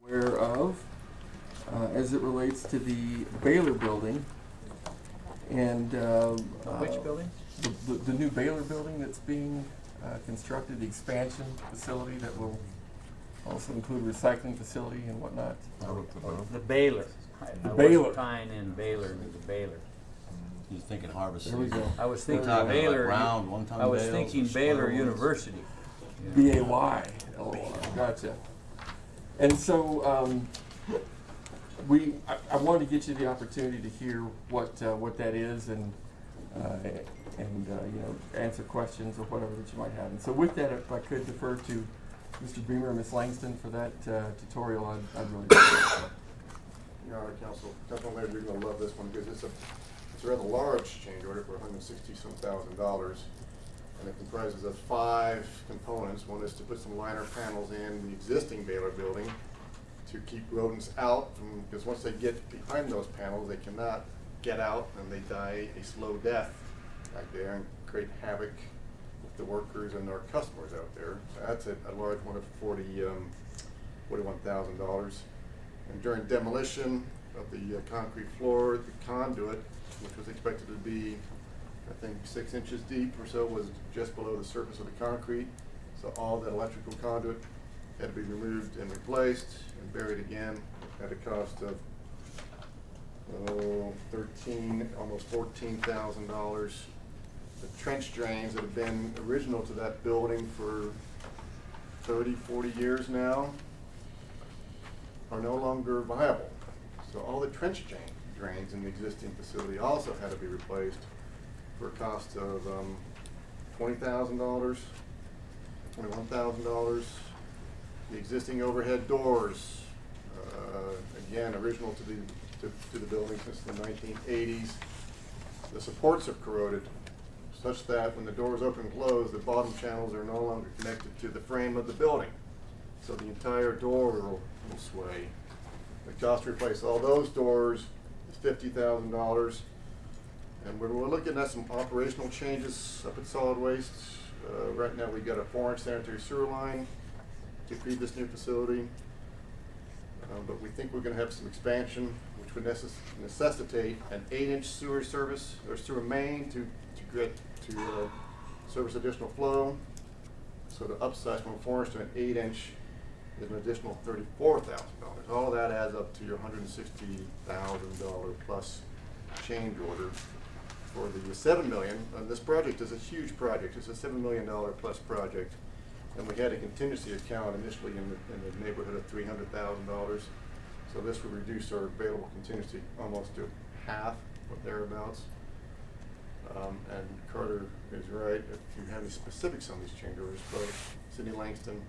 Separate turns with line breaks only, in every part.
aware of as it relates to the Baylor building and
Which building?
the new Baylor building that's being constructed, the expansion facility that will also include recycling facility and whatnot.
The Baylor. I
Baylor.
was tying in Baylor to the Baylor.
He's thinking harvest
There we
season.
go.
I was
We're
thinking
talking like
Baylor.
round, one-ton
I was
bales
thinking
or square
Baylor
ones.
University.
BAY. Gotcha. And so I wanted to get you the opportunity to hear what that is and answer questions or whatever that you might have. And so with that, if I could defer to Mr. Beamer and Ms. Langston for that tutorial, I'd really appreciate it.
Your Honor, Councilman Laird, you're going to love this one because it's a rather large change order for $160,000, and it comprises of 5 components. One is to put some liner panels in the existing Baylor building to keep rodents out, because once they get behind those panels, they cannot get out and they die a slow death back there and create havoc with the workers and our customers out there. So that's a large one of $41,000. And during demolition of the concrete floor, the conduit, which was expected to be, I think, 6 inches deep or so, was just below the surface of the concrete. So all that electrical conduit had to be removed and replaced and buried again at a cost of almost $14,000. The trench drains that have been original to that building for 30, 40 years now are no longer viable. So all the trench drains in the existing facility also had to be replaced for a cost of $20,000, $21,000. The existing overhead doors, again, original to the building since the 1980s. The supports have corroded such that when the doors open and close, the bottom channels are no longer connected to the frame of the building. So the entire door will sway. The cost to replace all those doors is $50,000. And we're looking at some operational changes up at solid waste. Right now we've got a 4-inch sanitary sewer line to feed this new facility. But we think we're going to have some expansion, which would necessitate an 8-inch sewer service or sewer main to service additional flow. So the upsize from a 4-inch to an 8-inch is an additional $34,000. All of that adds up to your $160,000 plus change order for the $7 million. This project is a huge project. It's a $7 million plus project. And we had a contingency account initially in the neighborhood of $300,000. So this would reduce our available contingency almost to half or thereabouts. And Carter is right. If you have any specifics on these change orders, both Cindy Langston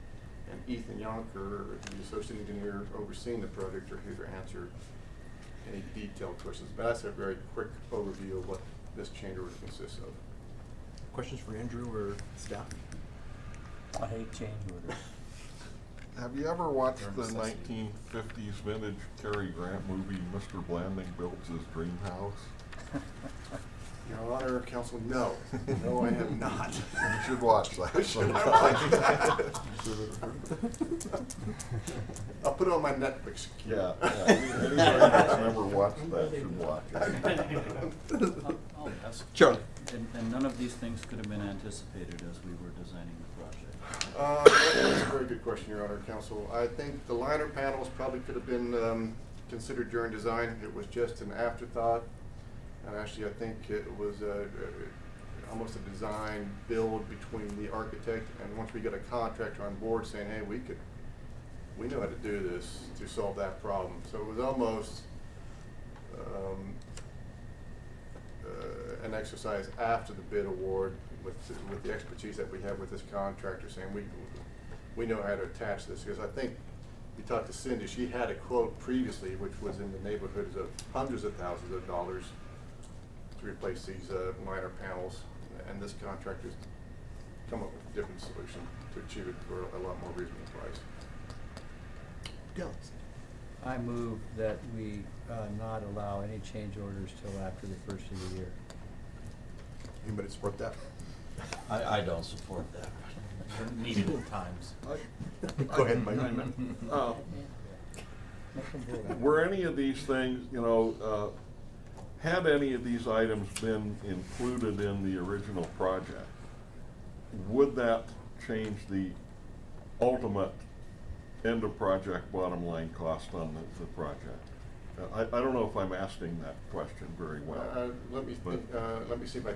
and Ethan Yonker, the associate engineer overseeing the project, are here to answer any detailed questions. But that's a very quick overview of what this change order consists of.
Questions for Andrew or staff?
I hate change orders.
Have you ever watched
They're a
the
necessity.
1950s vintage Cary Grant movie, Mr. Blanding Builds His Dream House?
Your Honor, Counsel, no. No, I have not.
You should watch that.
I'll put it on my Netflix queue.
Yeah, anybody that's never watched that should watch it.
Charlie.
And none of these things could have been anticipated as we were designing the project.
That's a very good question, Your Honor, Counsel. I think the liner panels probably could have been considered during design. It was just an afterthought. And actually, I think it was almost a design build between the architect and once we got a contractor on board saying, hey, we know how to do this to solve that problem. So it was almost an exercise after the bid award with the expertise that we have with this contractor saying we know how to attach this. Because I think we talked to Cindy, she had a quote previously which was in the neighborhoods of hundreds of thousands of dollars to replace these liner panels, and this contractor's come up with a different solution to achieve it for a lot more reasonable price.
Gillis.
I move that we not allow any change orders till after the first of the year.
Anybody support that?
I don't support that.
Needed at times.
Go ahead, Mike.
were any of these things, you know, had any of these items been included in the original project, would that change the ultimate end of project bottom line cost on the project? I don't know if I'm asking that question very well.
Let me
but-
think, let me see if I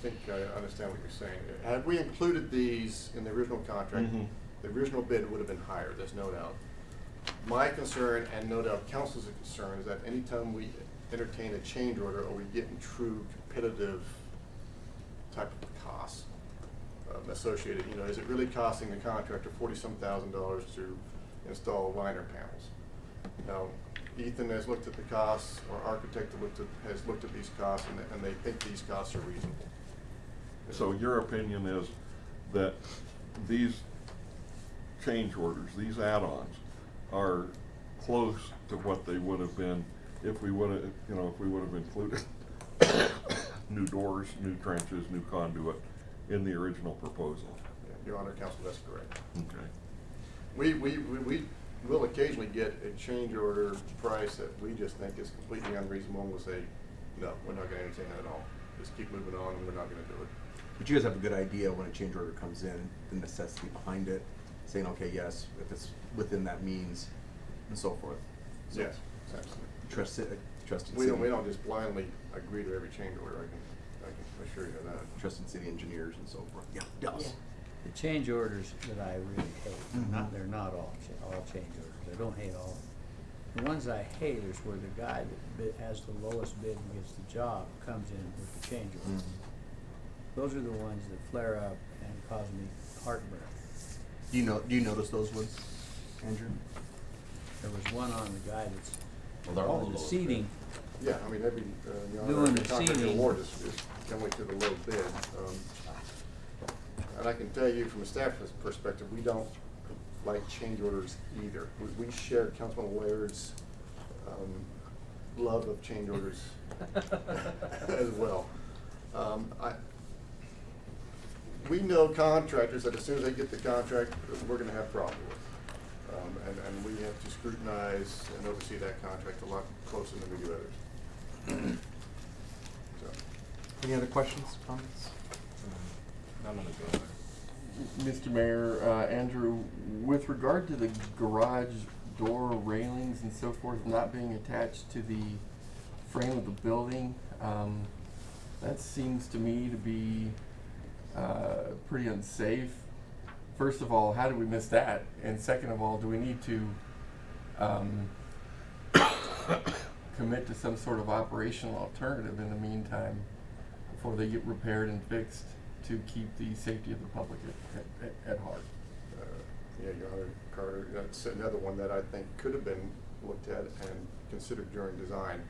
think I understand what you're saying. Had we included these in the original contract,
Mhm.
the original bid would have been higher, there's no doubt. My concern, and no doubt council's concern, is that anytime we entertain a change order, or we get in true competitive type of costs associated, you know, is it really costing the contractor $40-some thousand to install liner panels? Now, Ethan has looked at the costs, or architect has looked at these costs, and they think these costs are reasonable.
So your opinion is that these change orders, these add-ons, are close to what they would have been if we would have, you know, if we would have included new doors, new trenches, new conduit in the original proposal?
Your Honor, counsel, that's correct.
Okay.
We will occasionally get a change order price that we just think is completely unreasonable, and we'll say, no, we're not gonna entertain that at all. Just keep moving on, and we're not gonna do it.
But you guys have a good idea when a change order comes in, the necessity behind it, saying, okay, yes, if it's within that means, and so forth. So,
Yes, absolutely.
Trusted
We
city.
don't just blindly agree to every change order, I can assure you of that.
Trusted city engineers and so forth. Yeah, yes.
The change orders that I really hate,
Mhm.
they're not all change orders, I don't hate all of them. The ones I hate is where the guy that has the lowest bid and gets the job comes in with the change order. Those are the ones that flare up and cause me heartburn.
Do you notice those ones, Andrew?
There was one on the guy that's
Well, they're all
on the
lowest
seating.
Yeah, I mean, every, Your Honor,
Doing
every
the
contract
seating.
award is generally to the low bid. And I can tell you from a staff perspective, we don't like change orders either. We share Councilman Laird's love of change orders as well. We know contractors that as soon as they get the contract, we're gonna have problems with. And we have to scrutinize and oversee that contract a lot closer than we do others. So.
Any other questions, comments?
None of the good.
Mr. Mayor, Andrew, with regard to the garage door railings and so forth not being attached to the frame of the building, that seems to me to be pretty unsafe. First of all, how did we miss that? And second of all, do we need to commit to some sort of operational alternative in the meantime before they get repaired and fixed to keep the safety of the public at heart?
Yeah, Your Honor, Carter, that's another one that I think could have been looked at and considered during design.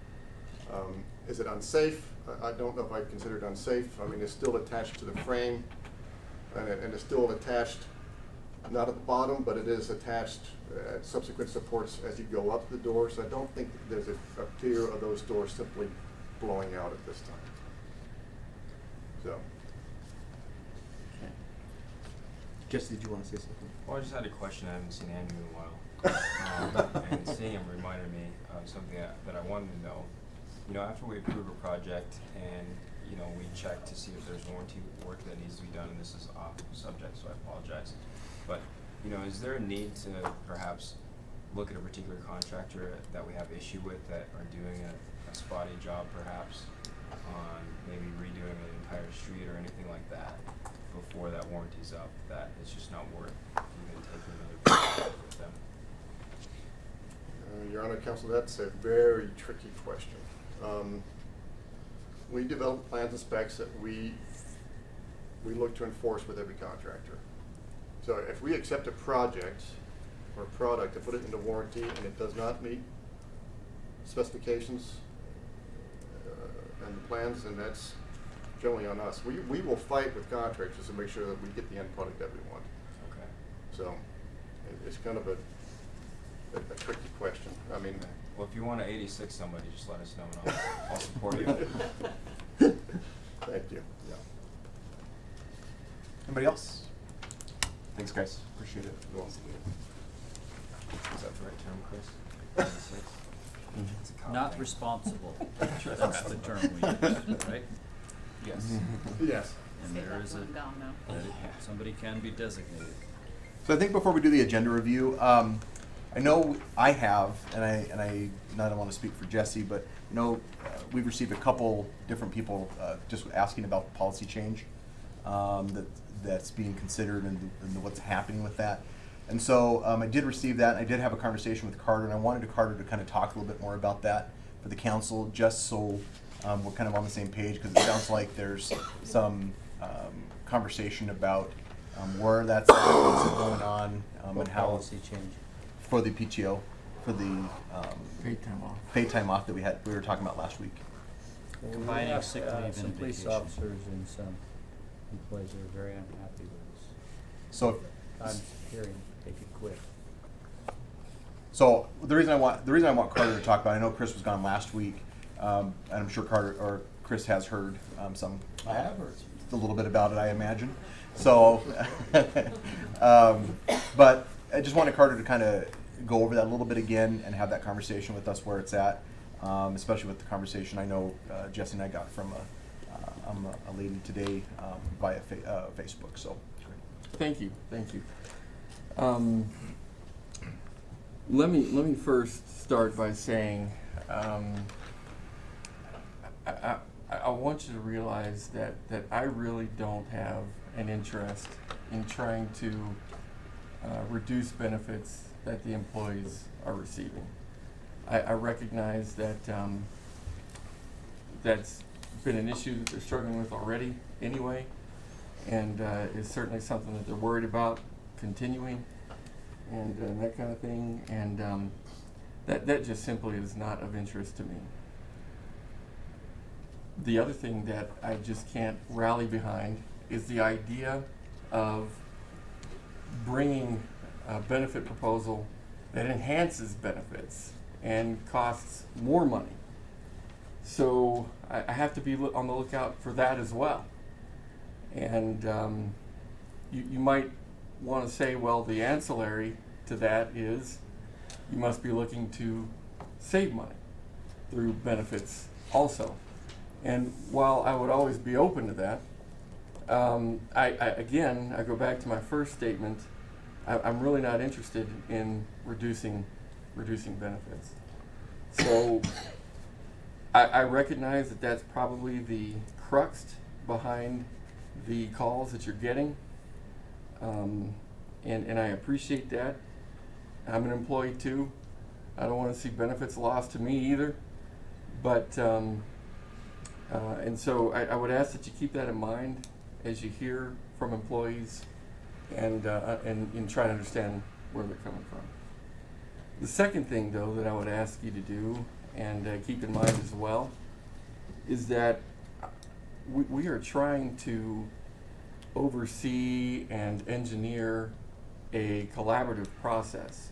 Is it unsafe? I don't know if I'd consider it unsafe. I mean, it's still attached to the frame, and it's still attached, not at the bottom, but it is attached at subsequent supports as you go up the door, so I don't think there's a fear of those doors simply blowing out at this time. So.
Jesse, did you want to say something?
Well, I just had a question. I haven't seen Andrew in a while. And seeing him reminded me of something that I wanted to know. You know, after we approve a project and, you know, we check to see if there's warranty work that needs to be done, and this is off subject, so I apologize. But, you know, is there a need to perhaps look at a particular contractor that we have issue with that are doing a spotty job perhaps on maybe redoing an entire street or anything like that before that warranty's up, that it's just not worth even taking another contract with them?
Your Honor, Counsel, that's a very tricky question. We develop plans and specs that we look to enforce with every contractor. So if we accept a project or product to put it into warranty and it does not meet specifications and the plans, then that's generally on us. We will fight with contractors to make sure that we get the end product that we want.
Okay.
So it's kind of a tricky question. I mean.
Okay. Well, if you want to 86 somebody, just let us know and I'll support you.
Thank you.
Yeah. Anybody else? Thanks, guys. Appreciate it.
Well,
Is that the right term, Chris? It's a cop
Not
thing.
responsible, that's the term we use, right?
Yes.
Yes.
And
Say
there
that
is a,
one gone now.
that somebody can be designated.
So I think before we do the agenda review, I know I have, and I not want to speak for Jesse, but you know, we've received a couple different people just asking about the policy change that's being considered and what's happening with that. And so I did receive that, and I did have a conversation with Carter, and I wanted Carter to kind of talk a little bit more about that for the council, just so we're kind of on the same page, because it sounds like there's some conversation about where that's at, what's going on,
What
and how
policy change?
for the PTO, for the
Paid time off.
paid time off that we were talking about last week.
Well, we
Combining
have,
sick leave and
some police
vacation.
officers and some employees are very unhappy with
So,
this. I'm hearing they could quit.
so the reason I want Carter to talk about, I know Chris was gone last week, and I'm sure Carter or Chris has heard some.
I have heard.
A little bit about it, I imagine. So, but I just wanted Carter to kind of go over that a little bit again and have that conversation with us where it's at, especially with the conversation I know Jesse and I got from a lady today via Facebook. So,
Thank you. Let me first start by saying I want you to realize that I really don't have an interest in trying to reduce benefits that the employees are receiving. I recognize that that's been an issue that they're struggling with already anyway, and is certainly something that they're worried about continuing and that kind of thing, and that just simply is not of interest to me. The other thing that I just can't rally behind is the idea of bringing a benefit proposal that enhances benefits and costs more money. So I have to be on the lookout for that as well. And you might want to say, well, the ancillary to that is you must be looking to save money through benefits also. And while I would always be open to that, I go back to my first statement. I'm really not interested in reducing benefits. So I recognize that that's probably the crux behind the calls that you're getting, and I appreciate that. I'm an employee too. I don't want to see benefits lost to me either, but and so I would ask that you keep that in mind as you hear from employees and try to understand where they're coming from. The second thing, though, that I would ask you to do and keep in mind as well is that we are trying to oversee and engineer a collaborative process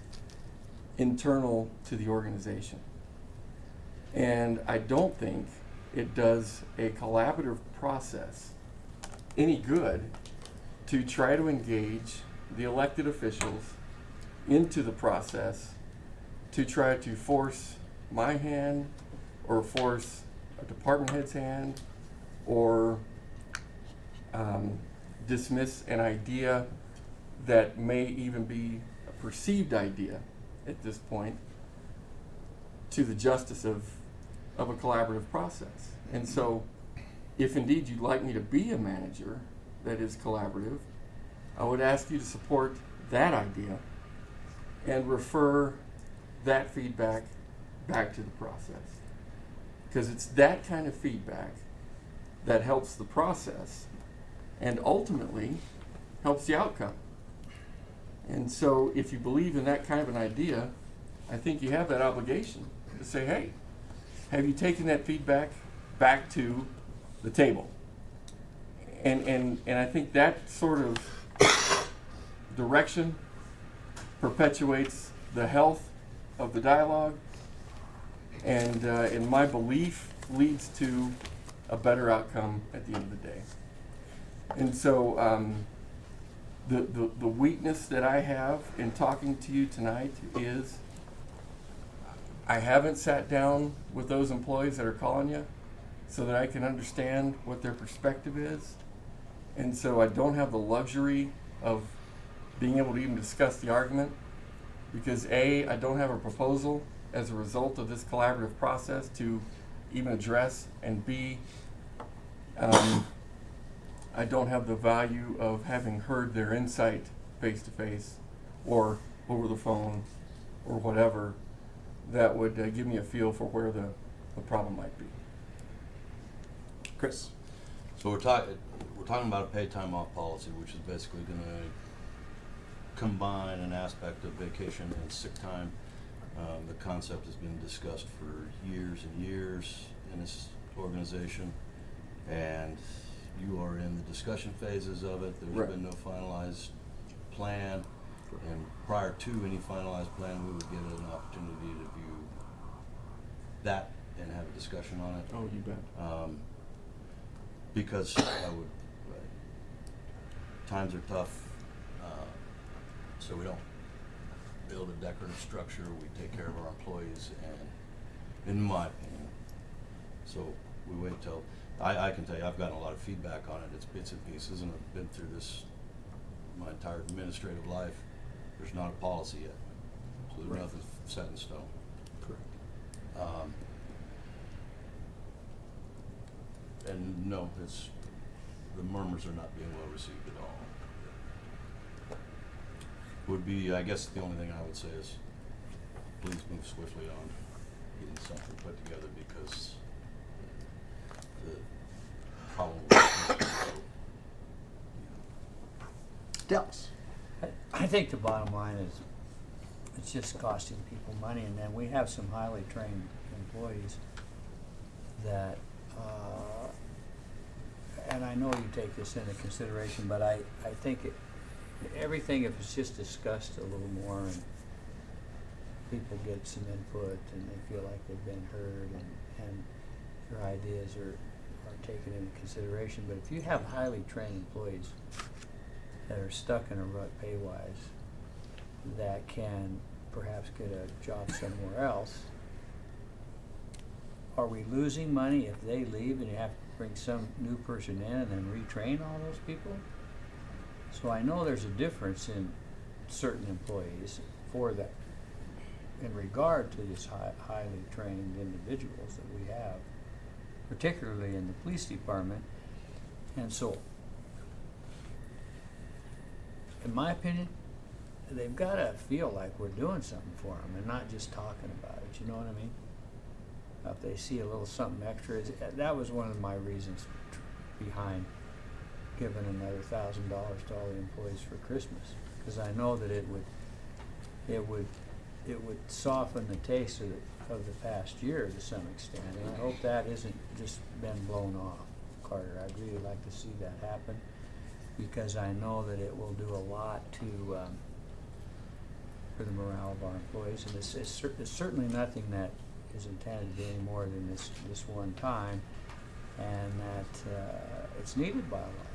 internal to the organization. And I don't think it does a collaborative process any good to try to engage the elected officials into the process to try to force my hand or force a department head's hand or dismiss an idea that may even be a perceived idea at this point to the justice of a collaborative process. And so if indeed you'd like me to be a manager that is collaborative, I would ask you to support that idea and refer that feedback back to the process. Because it's that kind of feedback that helps the process and ultimately helps the outcome. And so if you believe in that kind of an idea, I think you have that obligation to say, hey, have you taken that feedback back to the table? And I think that sort of direction perpetuates the health of the dialogue, and in my belief leads to a better outcome at the end of the day. And so the weakness that I have in talking to you tonight is I haven't sat down with those employees that are calling you so that I can understand what their perspective is. And so I don't have the luxury of being able to even discuss the argument because A, I don't have a proposal as a result of this collaborative process to even address, and B, I don't have the value of having heard their insight face to face or over the phone or whatever that would give me a feel for where the problem might be.
Chris?
So we're talking about a paid time off policy, which is basically gonna combine an aspect of vacation and sick time. The concept has been discussed for years and years in this organization, and you are in the discussion phases of it. There's
Right.
been no finalized plan, and prior to any finalized plan, we would get an opportunity to view that and have a discussion on it.
Oh, you bet.
Because times are tough, so we don't build a decorative structure, we take care of our employees, and in my opinion, so we wait till, I can tell you, I've gotten a lot of feedback on it, it's bits and pieces, and I've been through this my entire administrative life. There's not a policy yet, so there's
Right.
nothing set in stone.
Correct.
And no, the murmurs are not being well received at all. Would be, I guess, the only thing I would say is, please move swiftly on getting something put together because the problem will
Dallas?
I think the bottom line is, it's just costing people money, and then we have some highly trained employees that, and I know you take this into consideration, but I think everything, if it's just discussed a little more and people get some input and they feel like they've been heard and their ideas are taken into consideration. But if you have highly trained employees that are stuck in a rut pay-wise, that can perhaps get a job somewhere else, are we losing money if they leave and you have to bring some new person in and then retrain all those people? So I know there's a difference in certain employees for that, in regard to these highly trained individuals that we have, particularly in the police department. And so, in my opinion, they've got to feel like we're doing something for them and not just talking about it, you know what I mean? If they see a little something extra, that was one of my reasons behind giving another $1,000 to all the employees for Christmas, because I know that it would soften the taste of the past year to some extent, and I hope that isn't just been blown off, Carter. I'd really like to see that happen, because I know that it will do a lot to for the morale of our employees, and it's certainly nothing that is intended to be any more than this one time, and that it's needed by a lot of them.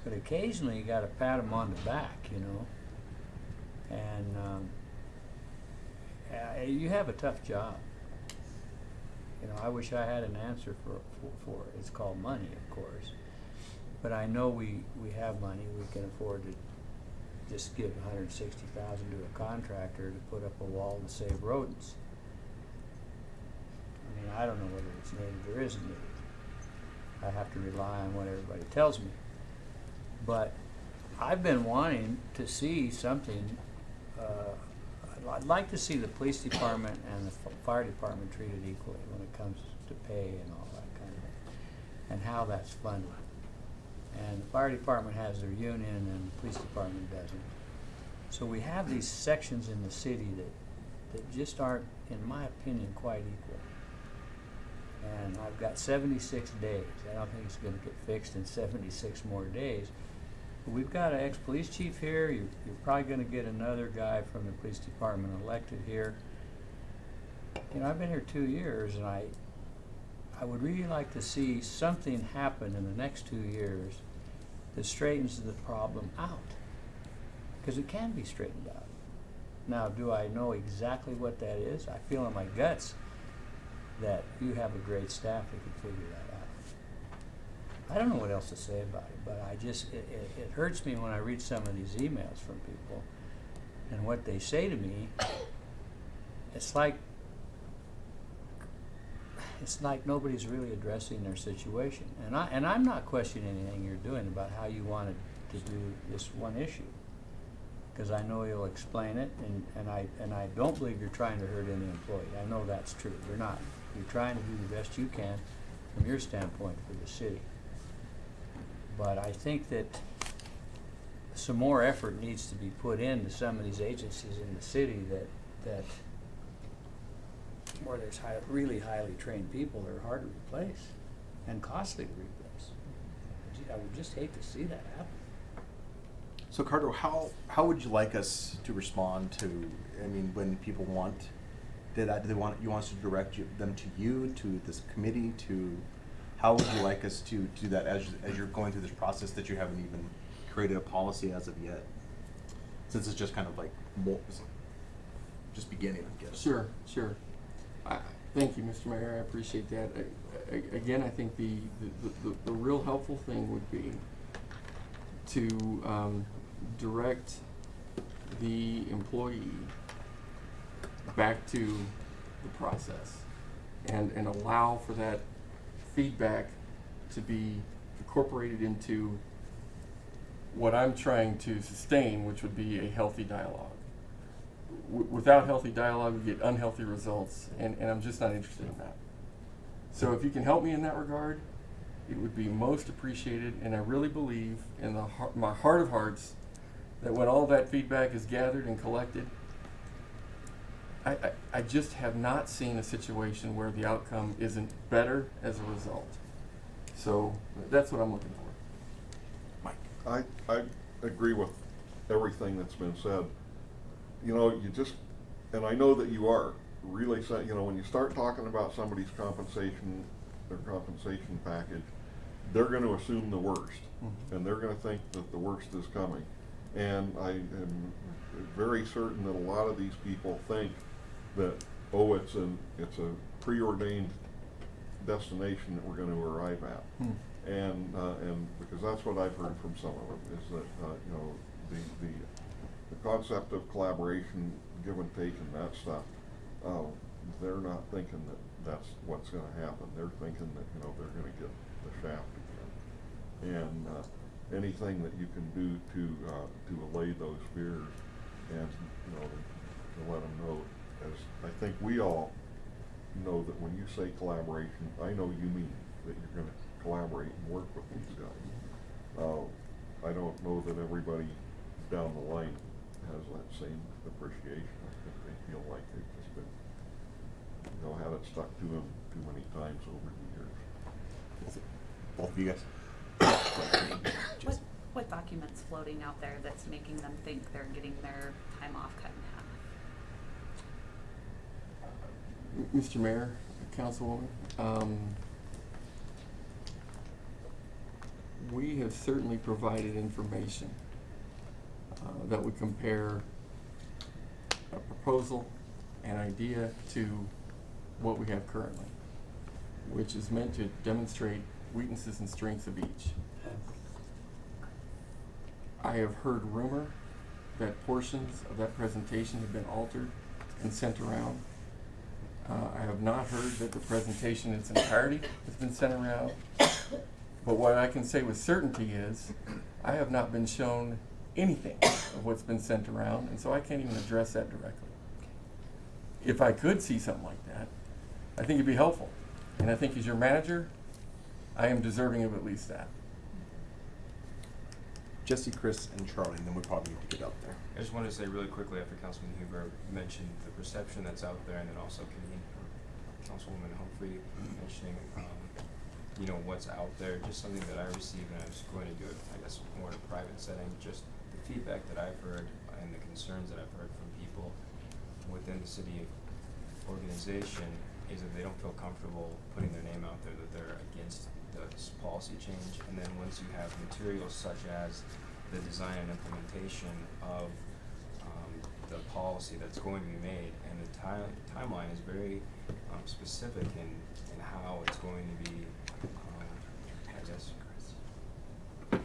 But occasionally you got to pat them on the back, you know, and you have a tough job. You know, I wish I had an answer for it. It's called money, of course, but I know we have money. We can afford to just give $160,000 to a contractor to put up a wall to save rodents. I mean, I don't know whether it's needed or isn't needed. I have to rely on what everybody tells me. But I've been wanting to see something. I'd like to see the police department and the fire department treated equally when it comes to pay and all that kind of thing, and how that's funded. And the fire department has their union and the police department doesn't. So we have these sections in the city that just aren't, in my opinion, quite equal. And I've got 76 days. I don't think it's going to get fixed in 76 more days. But we've got an ex-police chief here. You're probably going to get another guy from the police department elected here. You know, I've been here 2 years, and I would really like to see something happen in the next 2 years that straightens the problem out. Because it can be straightened out. Now, do I know exactly what that is? I feel in my guts that you have a great staff that can figure that out. I don't know what else to say about it, but I just, it hurts me when I read some of these emails from people and what they say to me. It's like nobody's really addressing their situation. And I'm not questioning anything you're doing about how you wanted to do this one issue, because I know you'll explain it, and I don't believe you're trying to hurt any employee. I know that's true. You're not. You're trying to do the best you can from your standpoint for the city. But I think that some more effort needs to be put into some of these agencies in the city that where there's really highly trained people that are hard to replace and costly to replace. I would just hate to see that happen.
So Carter, how would you like us to respond to, I mean, when people want, do they want, you want us to direct them to you, to this committee, to, how would you like us to do that as you're going through this process that you haven't even created a policy as of yet? Since it's just kind of like just beginning, I guess.
Sure. Thank you, Mr. Mayor, I appreciate that. Again, I think the real helpful thing would be to direct the employee back to the process and allow for that feedback to be incorporated into what I'm trying to sustain, which would be a healthy dialogue. Without healthy dialogue, we get unhealthy results, and I'm just not interested in that. So if you can help me in that regard, it would be most appreciated, and I really believe in my heart of hearts that when all that feedback is gathered and collected, I just have not seen a situation where the outcome isn't better as a result. So that's what I'm looking for.
Mike?
I agree with everything that's been said. You know, you just, and I know that you are really saying, you know, when you start talking about somebody's compensation, their compensation package, they're going to assume the worst, and they're going to think that the worst is coming. And I am very certain that a lot of these people think that, oh, it's a preordained destination that we're going to arrive at. And because that's what I've heard from some of them, is that you know, the concept of collaboration, give and take, and that stuff, they're not thinking that that's what's going to happen. They're thinking that, you know, they're going to get the shaft again. And anything that you can do to allay those fears, and, you know, to let them know, as I think we all know that when you say collaboration, I know you mean that you're going to collaborate and work with these guys. I don't know that everybody down the line has that same appreciation. I think they feel like they've just been, you know, had it stuck to them too many times over the years.
Both of you guys?
What document's floating out there that's making them think they're getting their time off cut in half?
Mr. Mayor, Councilwoman, we have certainly provided information that would compare a proposal, an idea, to what we have currently, which is meant to demonstrate weaknesses and strengths of each. I have heard rumor that portions of that presentation have been altered and sent around. I have not heard that the presentation in its entirety has been sent around. But what I can say with certainty is I have not been shown anything of what's been sent around, and so I can't even address that directly. If I could see something like that, I think it'd be helpful. And I think as your manager, I am deserving of at least that.
Jesse, Chris, and Charlie, and then we probably need to get up there.
I just wanted to say really quickly, after Councilman Huber mentioned the perception that's out there, and then also Councilwoman Humphrey mentioning, you know, what's out there, just something that I received, and I was going to do it, I guess, more in a private setting, just the feedback that I've heard and the concerns that I've heard from people within the city organization is that they don't feel comfortable putting their name out there, that they're against this policy change. And then once you have materials such as the design and implementation of the policy that's going to be made, and the timeline is very specific in how it's going to be, I guess,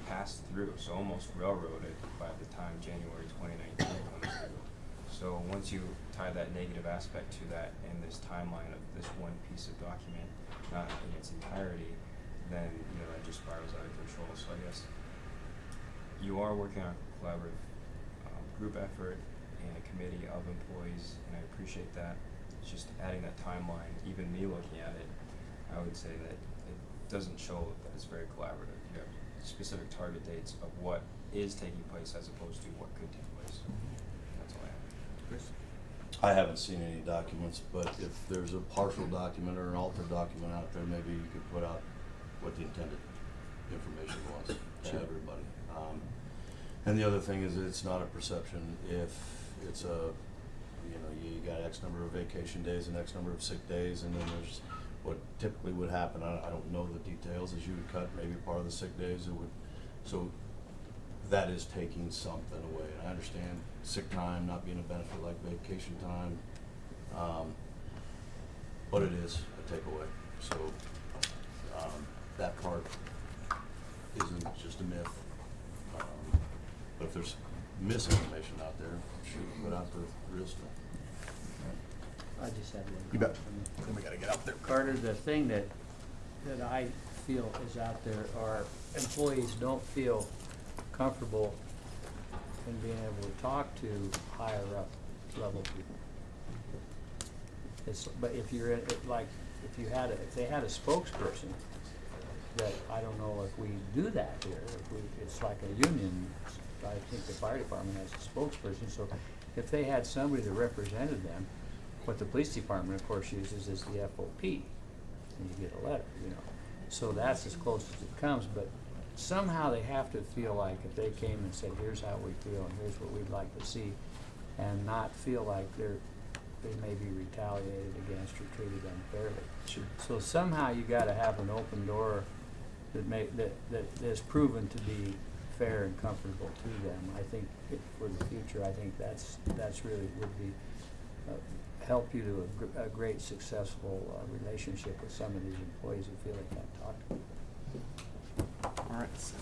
passed through, so almost railroaded by the time January 2019 comes through. So once you tie that negative aspect to that and this timeline of this one piece of document, not in its entirety, then that just spirals out of control. So I guess you are working on a collaborative group effort and a committee of employees, and I appreciate that. It's just adding that timeline, even me looking at it, I would say that it doesn't show that it's very collaborative. You have specific target dates of what is taking place as opposed to what could take place. That's all I have.
Chris?
I haven't seen any documents, but if there's a partial document or an altered document out there, maybe you could put out what the intended information was to
Sure.
everybody. And the other thing is, it's not a perception. If it's you got X number of vacation days and X number of sick days, and then there's what typically would happen. I don't know the details. As you would cut maybe part of the sick days, so that is taking something away. And I understand sick time not being a benefit like vacation time, but it is a takeaway. So that part isn't just a myth. But if there's misinformation out there, shoot, put out the real stuff.
I just had one.
You bet.
comment.
Then we gotta get out there.
Carter, the thing that I feel is out there are employees don't feel comfortable in being able to talk to higher up level people. But if you're if they had a spokesperson, that I don't know if we do that here. It's like a union. I think the fire department has a spokesperson. So if they had somebody that represented them, what the police department, of course, uses is the FOP, and you get a letter. So that's as close as it comes. But somehow they have to feel like if they came and said, "Here's how we feel, and here's what we'd like to see," and not feel like they may be retaliated against or treated unfairly.
Sure.
So somehow you got to have an open door that is proven to be fair and comfortable to them. I think for the future, I think that's really would be help you to a great successful relationship with some of these employees who feel they can't talk to them.
All right. So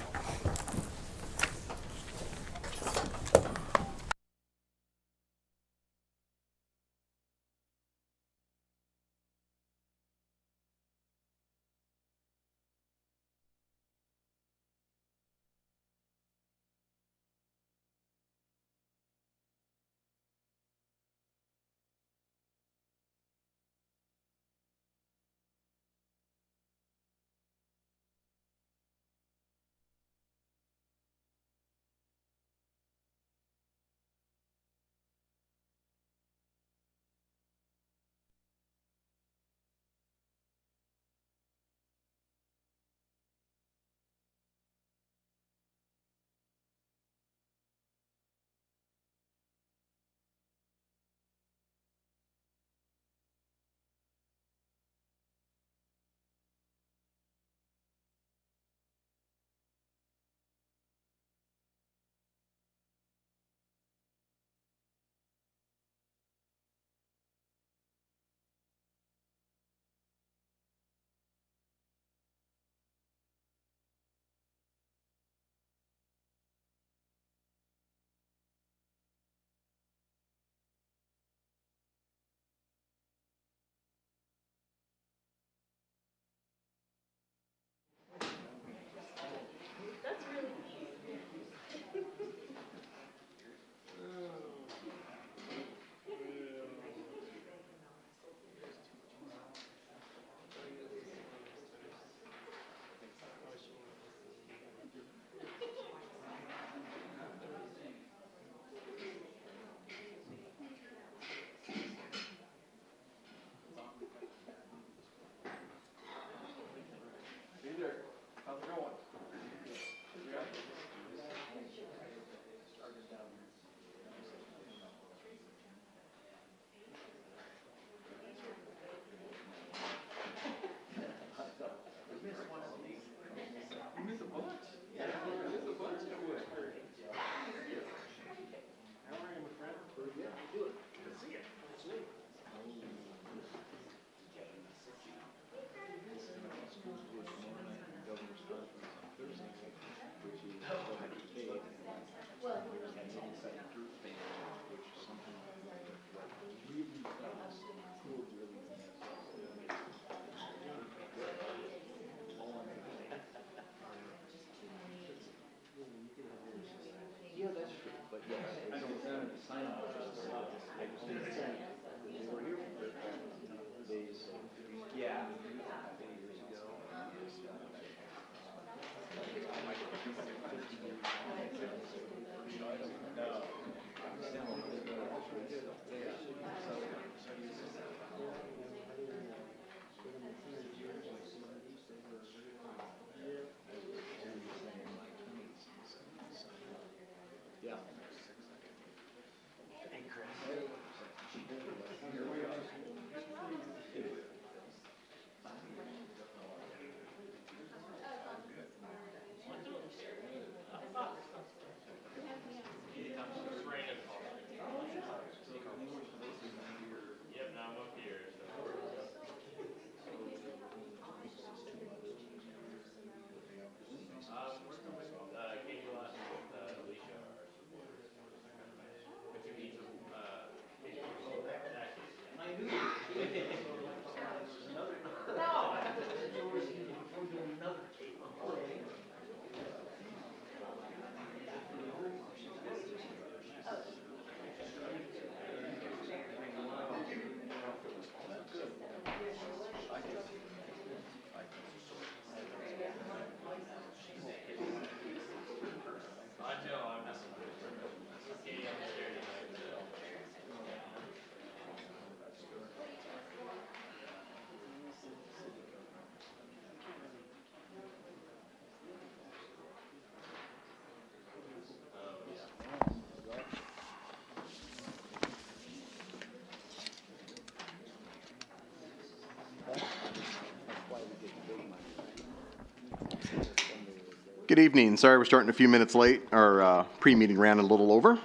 Good evening. Sorry we're starting a few minutes late. Our pre-meeting ran a little over.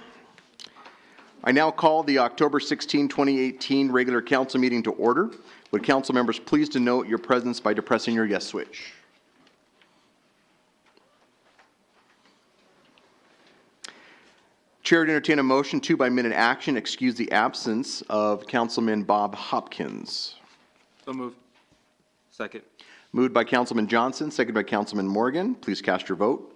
I now call the October 16, 2018 regular council meeting to order. Would council members please denote your presence by depressing your yes switch? Chair would entertain a motion to, by minute action, excuse the absence of Councilman Bob Hopkins.
So moved. Second.
Moved by Councilman Johnson, seconded by Councilman Morgan. Please cast your vote.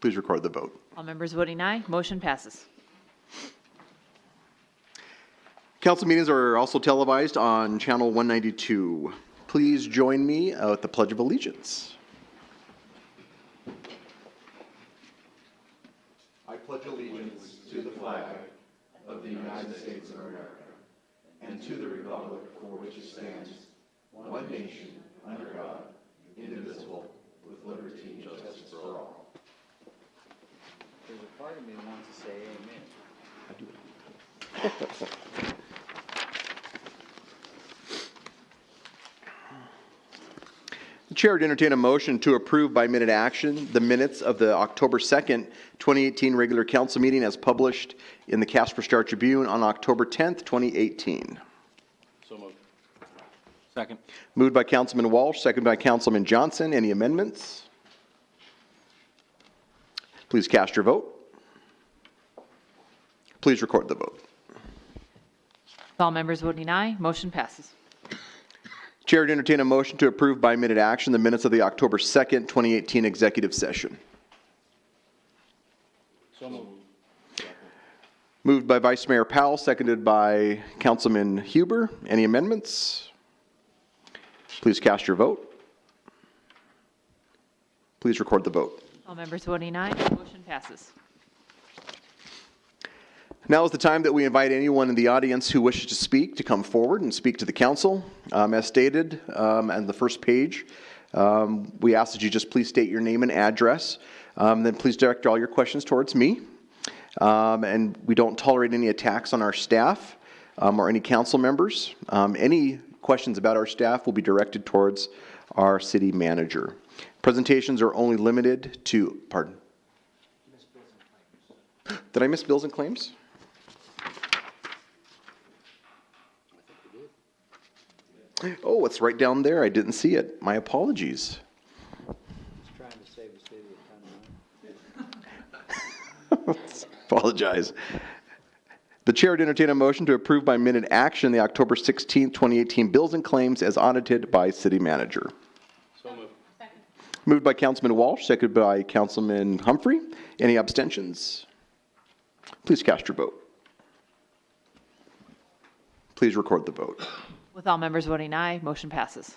Please record the vote.
All members voting aye, motion passes.
Council meetings are also televised on Channel 192. Please join me at the Pledge of Allegiance. I pledge allegiance to the flag of the United States of America and to the republic for which it stands, one nation, under God, indivisible, with liberty and justice for all.
There's a part of me that wants to say amen.
The chair would entertain a motion to approve by minute action the minutes of the October 2nd, 2018 regular council meeting as published in the Casper Star Tribune on October 10th, 2018.
So moved. Second.
Moved by Councilman Walsh, seconded by Councilman Johnson. Any amendments? Please cast your vote. Please record the vote.
All members voting aye, motion passes.
Chair would entertain a motion to approve by minute action the minutes of the October 2nd, 2018 executive session.
So moved.
Moved by Vice Mayor Powell, seconded by Councilman Huber. Any amendments? Please cast your vote. Please record the vote.
All members voting aye, motion passes.
Now is the time that we invite anyone in the audience who wishes to speak to come forward and speak to the council. As stated on the first page, we ask that you just please state your name and address. Then please direct all your questions towards me. And we don't tolerate any attacks on our staff or any council members. Any questions about our staff will be directed towards our city manager. Presentations are only limited to, pardon? Did I miss bills and claims? Oh, it's right down there. I didn't see it. My apologies.
Just trying to save the city a ton of money.
Apologize. The chair would entertain a motion to approve by minute action the October 16, 2018 bills and claims as audited by city manager.
So moved.
Second.
Moved by Councilman Walsh, seconded by Councilman Humphrey. Any abstentions? Please cast your vote. Please record the vote.
With all members voting aye, motion passes.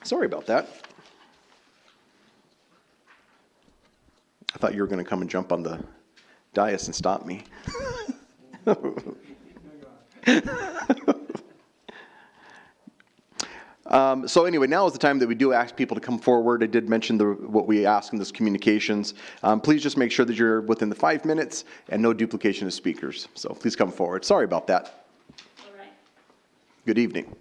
Sorry about that. I thought you were going to come and jump on the dais and stop me. So anyway, now is the time that we do ask people to come forward. I did mention what we ask in this communications. Please just make sure that you're within the 5 minutes and no duplication of speakers. So please come forward. Sorry about that.
All right.
Good evening.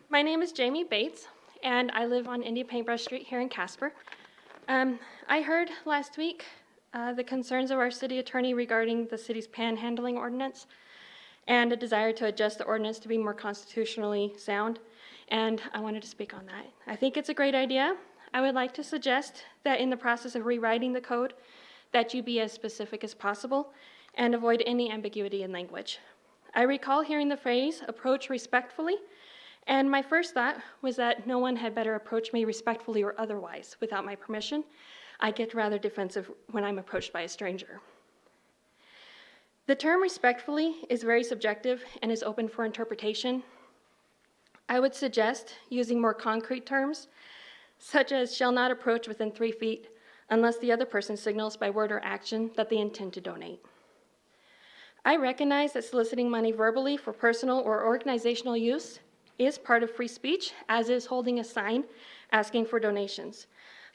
My name is Jamie Bates, and I live on Indian Paintbrush Street here in Casper. I heard last week the concerns of our city attorney regarding the city's panhandling ordinance and a desire to adjust the ordinance to be more constitutionally sound, and I wanted to speak on that. I think it's a great idea. I would like to suggest that in the process of rewriting the code, that you be as specific as possible and avoid any ambiguity in language. I recall hearing the phrase, approach respectfully, and my first thought was that no one had better approach me respectfully or otherwise without my permission. I get rather defensive when I'm approached by a stranger. The term respectfully is very subjective and is open for interpretation. I would suggest using more concrete terms, such as shall not approach within 3 feet unless the other person signals by word or action that they intend to donate. I recognize that soliciting money verbally for personal or organizational use is part of free speech, as is holding a sign asking for donations.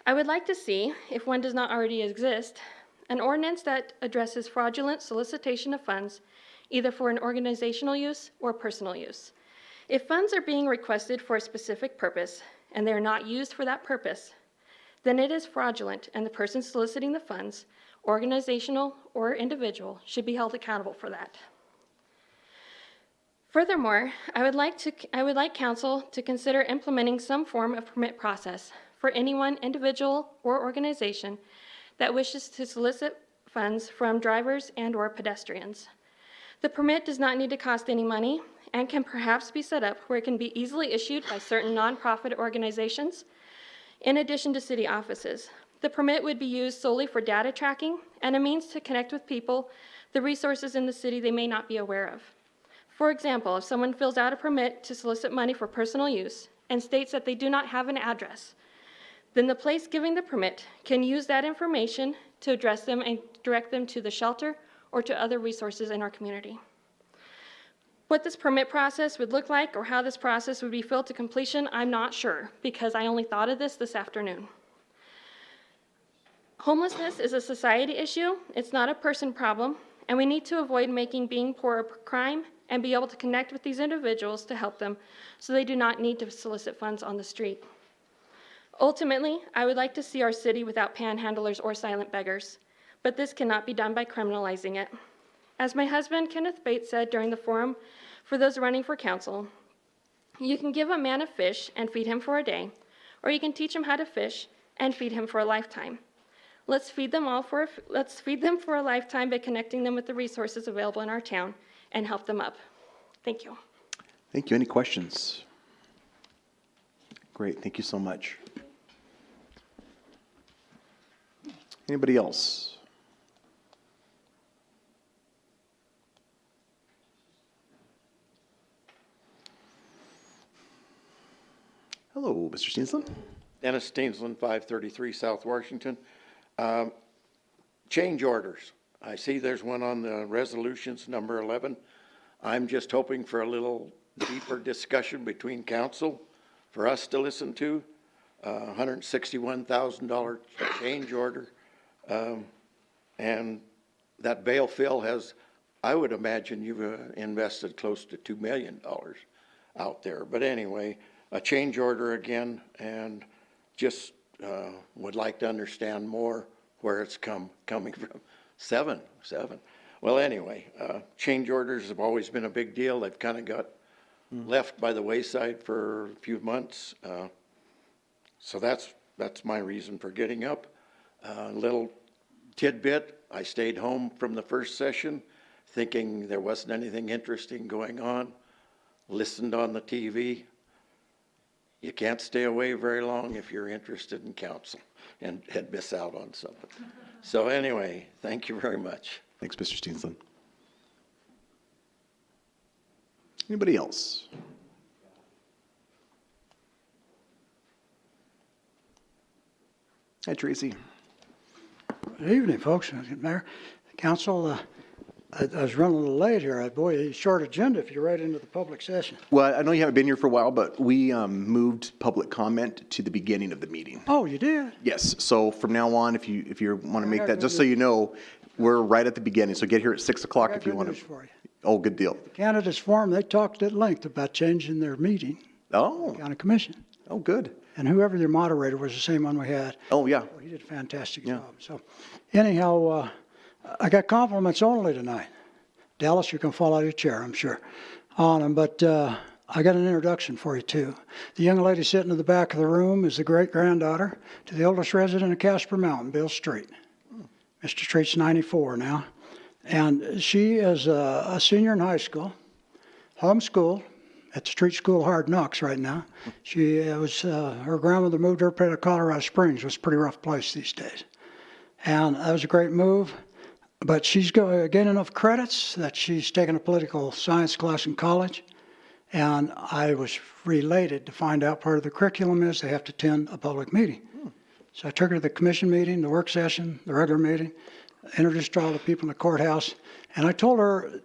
I would like to see, if one does not already exist, an ordinance that addresses fraudulent solicitation of funds, either for an organizational use or personal use. If funds are being requested for a specific purpose and they are not used for that purpose, then it is fraudulent and the person soliciting the funds, organizational or individual, should be held accountable for that. Furthermore, I would like council to consider implementing some form of permit process for anyone, individual or organization that wishes to solicit funds from drivers and/or pedestrians. The permit does not need to cost any money and can perhaps be set up where it can be easily issued by certain nonprofit organizations in addition to city offices. The permit would be used solely for data tracking and a means to connect with people the resources in the city they may not be aware of. For example, if someone fills out a permit to solicit money for personal use and states that they do not have an address, then the place giving the permit can use that information to address them and direct them to the shelter or to other resources in our community. What this permit process would look like or how this process would be filled to completion, I'm not sure, because I only thought of this afternoon. Homelessness is a society issue. It's not a person problem, and we need to avoid making being poor a crime and be able to connect with these individuals to help them so they do not need to solicit funds on the street. Ultimately, I would like to see our city without panhandlers or silent beggars, but this cannot be done by criminalizing it. As my husband, Kenneth Bates, said during the forum for those running for council, you can give a man a fish and feed him for a day, or you can teach him how to fish and feed him for a lifetime. Let's feed them for a lifetime by connecting them with the resources available in our town and help them up. Thank you.
Thank you. Any questions? Great. Thank you so much. Anybody else? Hello, Mr. Steensland.
Dennis Steensland, 533 South Washington. Change orders. I see there's one on the resolutions, number 11. I'm just hoping for a little deeper discussion between council for us to listen to. $161,000 change order. And that bale fill has, I would imagine you've invested close to $2 million out there. But anyway, a change order again, and just would like to understand more where it's coming from. Seven. Well, anyway, change orders have always been a big deal. They've kind of got left by the wayside for a few months. So that's my reason for getting up. Little tidbit, I stayed home from the first session thinking there wasn't anything interesting going on. Listened on the TV. You can't stay away very long if you're interested in council and miss out on something. So anyway, thank you very much.
Thanks, Mr. Steensland. Anybody else? Hi, Tracy.
Good evening, folks. Mayor, Council, I was running a little late here. Boy, short agenda if you're right into the public session.
Well, I know you haven't been here for a while, but we moved public comment to the beginning of the meeting.
Oh, you did?
Yes. So from now on, if you want to make that, just so you know, we're right at the beginning. So get here at 6 o'clock if you want to.
For you.
Oh, good deal.
The candidates forum, they talked at length about changing their meeting.
Oh.
County Commission.
Oh, good.
And whoever their moderator was the same one we had.
Oh, yeah.
He did a fantastic job. So anyhow, I got compliments only tonight. Dallas, you can fall out of your chair, I'm sure, on them. But I got an introduction for you, too. The young lady sitting in the back of the room is the great-granddaughter to the oldest resident of Casper Mountain, Bill Street. Mr. Street's 94 now. And she is a senior in high school, homeschooled at the Street School Hard Knocks right now. She was, her grandmother moved her to Colorado Springs, which is a pretty rough place these days. And that was a great move. But she's getting enough credits that she's taken a political science class in college. And I was related to find out part of the curriculum is they have to attend a public meeting. So I took her to the commission meeting, the work session, the regular meeting, introduced her to all the people in the courthouse. And I told her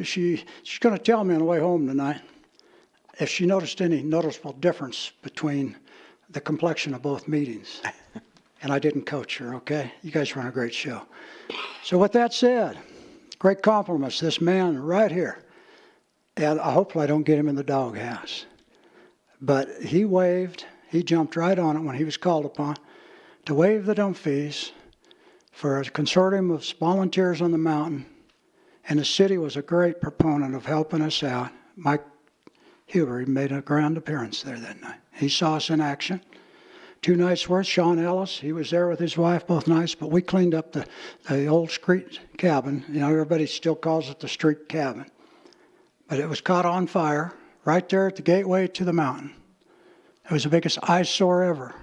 she's going to tell me on the way home tonight if she noticed any noticeable difference between the complexion of both meetings. And I didn't coach her, okay? You guys run a great show. So with that said, great compliments. This man right here, and hopefully I don't get him in the doghouse. But he jumped right on it when he was called upon to waive the dump fees for a consortium of volunteers on the mountain. And the city was a great proponent of helping us out. Mike Huber made a grand appearance there that night. He saw us in action. 2 nights worth, Sean Ellis, he was there with his wife both nights, but we cleaned up the old street cabin. You know, everybody still calls it the street cabin. But it was caught on fire right there at the gateway to the mountain. It was the biggest eyesore ever.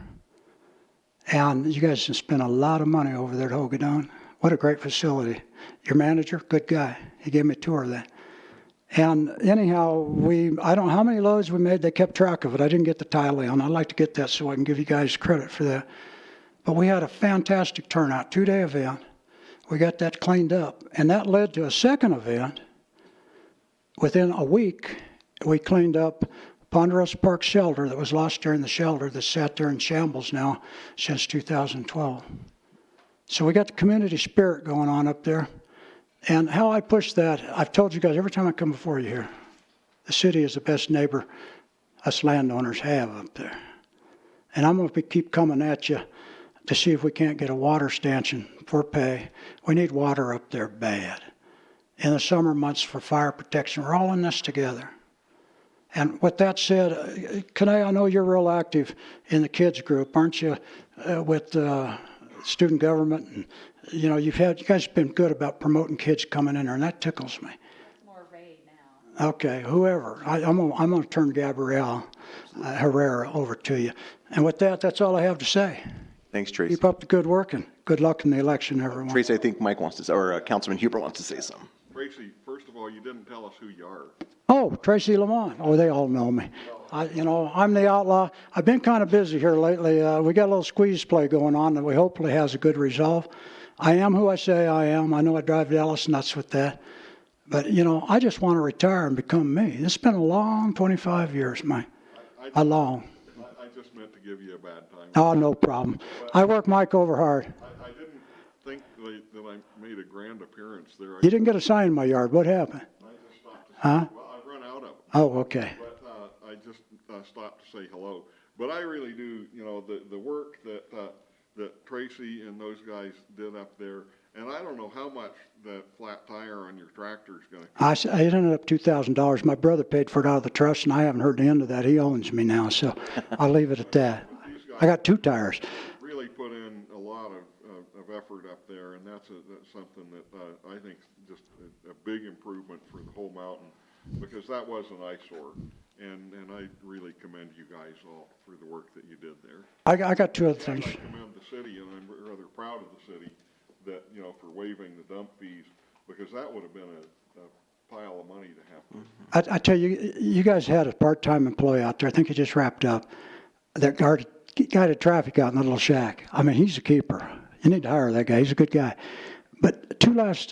And you guys have spent a lot of money over there at Hogadone. What a great facility. Your manager, good guy. He gave me a tour of that. And anyhow, I don't know how many loads we made. They kept track of it. I didn't get the tally on. I'd like to get that so I can give you guys credit for that. But we had a fantastic turnout, 2-day event. We got that cleaned up. And that led to a second event. Within a week, we cleaned up Ponderosa Park shelter that was lost during the shelter that sat there in shambles now since 2012. So we got the community spirit going on up there. And how I push that, I've told you guys every time I come before you here, the city is the best neighbor us landowners have up there. And I'm going to keep coming at you to see if we can't get a water stanchion for pay. We need water up there bad. In the summer months for fire protection, we're all in this together. And with that said, I know you're real active in the kids group, aren't you, with student government? And, you know, you guys have been good about promoting kids coming in there, and that tickles me.
That's more Ray now.
Okay, whoever. I'm going to turn Gabrielle Herrera over to you. And with that, that's all I have to say.
Thanks, Tracy.
Keep up the good work, and good luck in the election, everyone.
Tracy, I think Mike wants to, or Councilman Huber wants to say something.
Tracy, first of all, you didn't tell us who you are.
Oh, Tracy Lamont. Oh, they all know me. I'm the outlaw. I've been kind of busy here lately. We got a little squeeze play going on that we hopefully has a good resolve. I am who I say I am. I know I drive Dallas nuts with that. But, I just want to retire and become me. It's been a long 25 years, Mike.
I just meant to give you a bad time.
Oh, no problem. I work Mike over hard.
I didn't think that I made a grand appearance there.
You didn't get a sign in my yard. What happened?
I just stopped to say,
Huh?
well, I've run out of them.
Oh, okay.
But I just stopped to say hello. But I really do, the work that Tracy and those guys did up there, and I don't know how much that flat tire on your tractor is going to.
I ended up $2,000. My brother paid for it out of the trust, and I haven't heard the end of that. He owns me now, so I'll leave it at that. I got 2 tires.
Really put in a lot of effort up there, and that's something that I think is just a big improvement for the whole mountain, because that was an eyesore, and I really commend you guys all for the work that you did there.
I got 2 other things.
I commend the city, and I'm rather proud of the city that, for waiving the dump fees, because that would have been a pile of money to have.
I tell you, you guys had a part-time employee out there. I think he just wrapped up. That guided traffic out in the little shack. I mean, he's a keeper. You need to hire that guy. He's a good guy. But 2 last,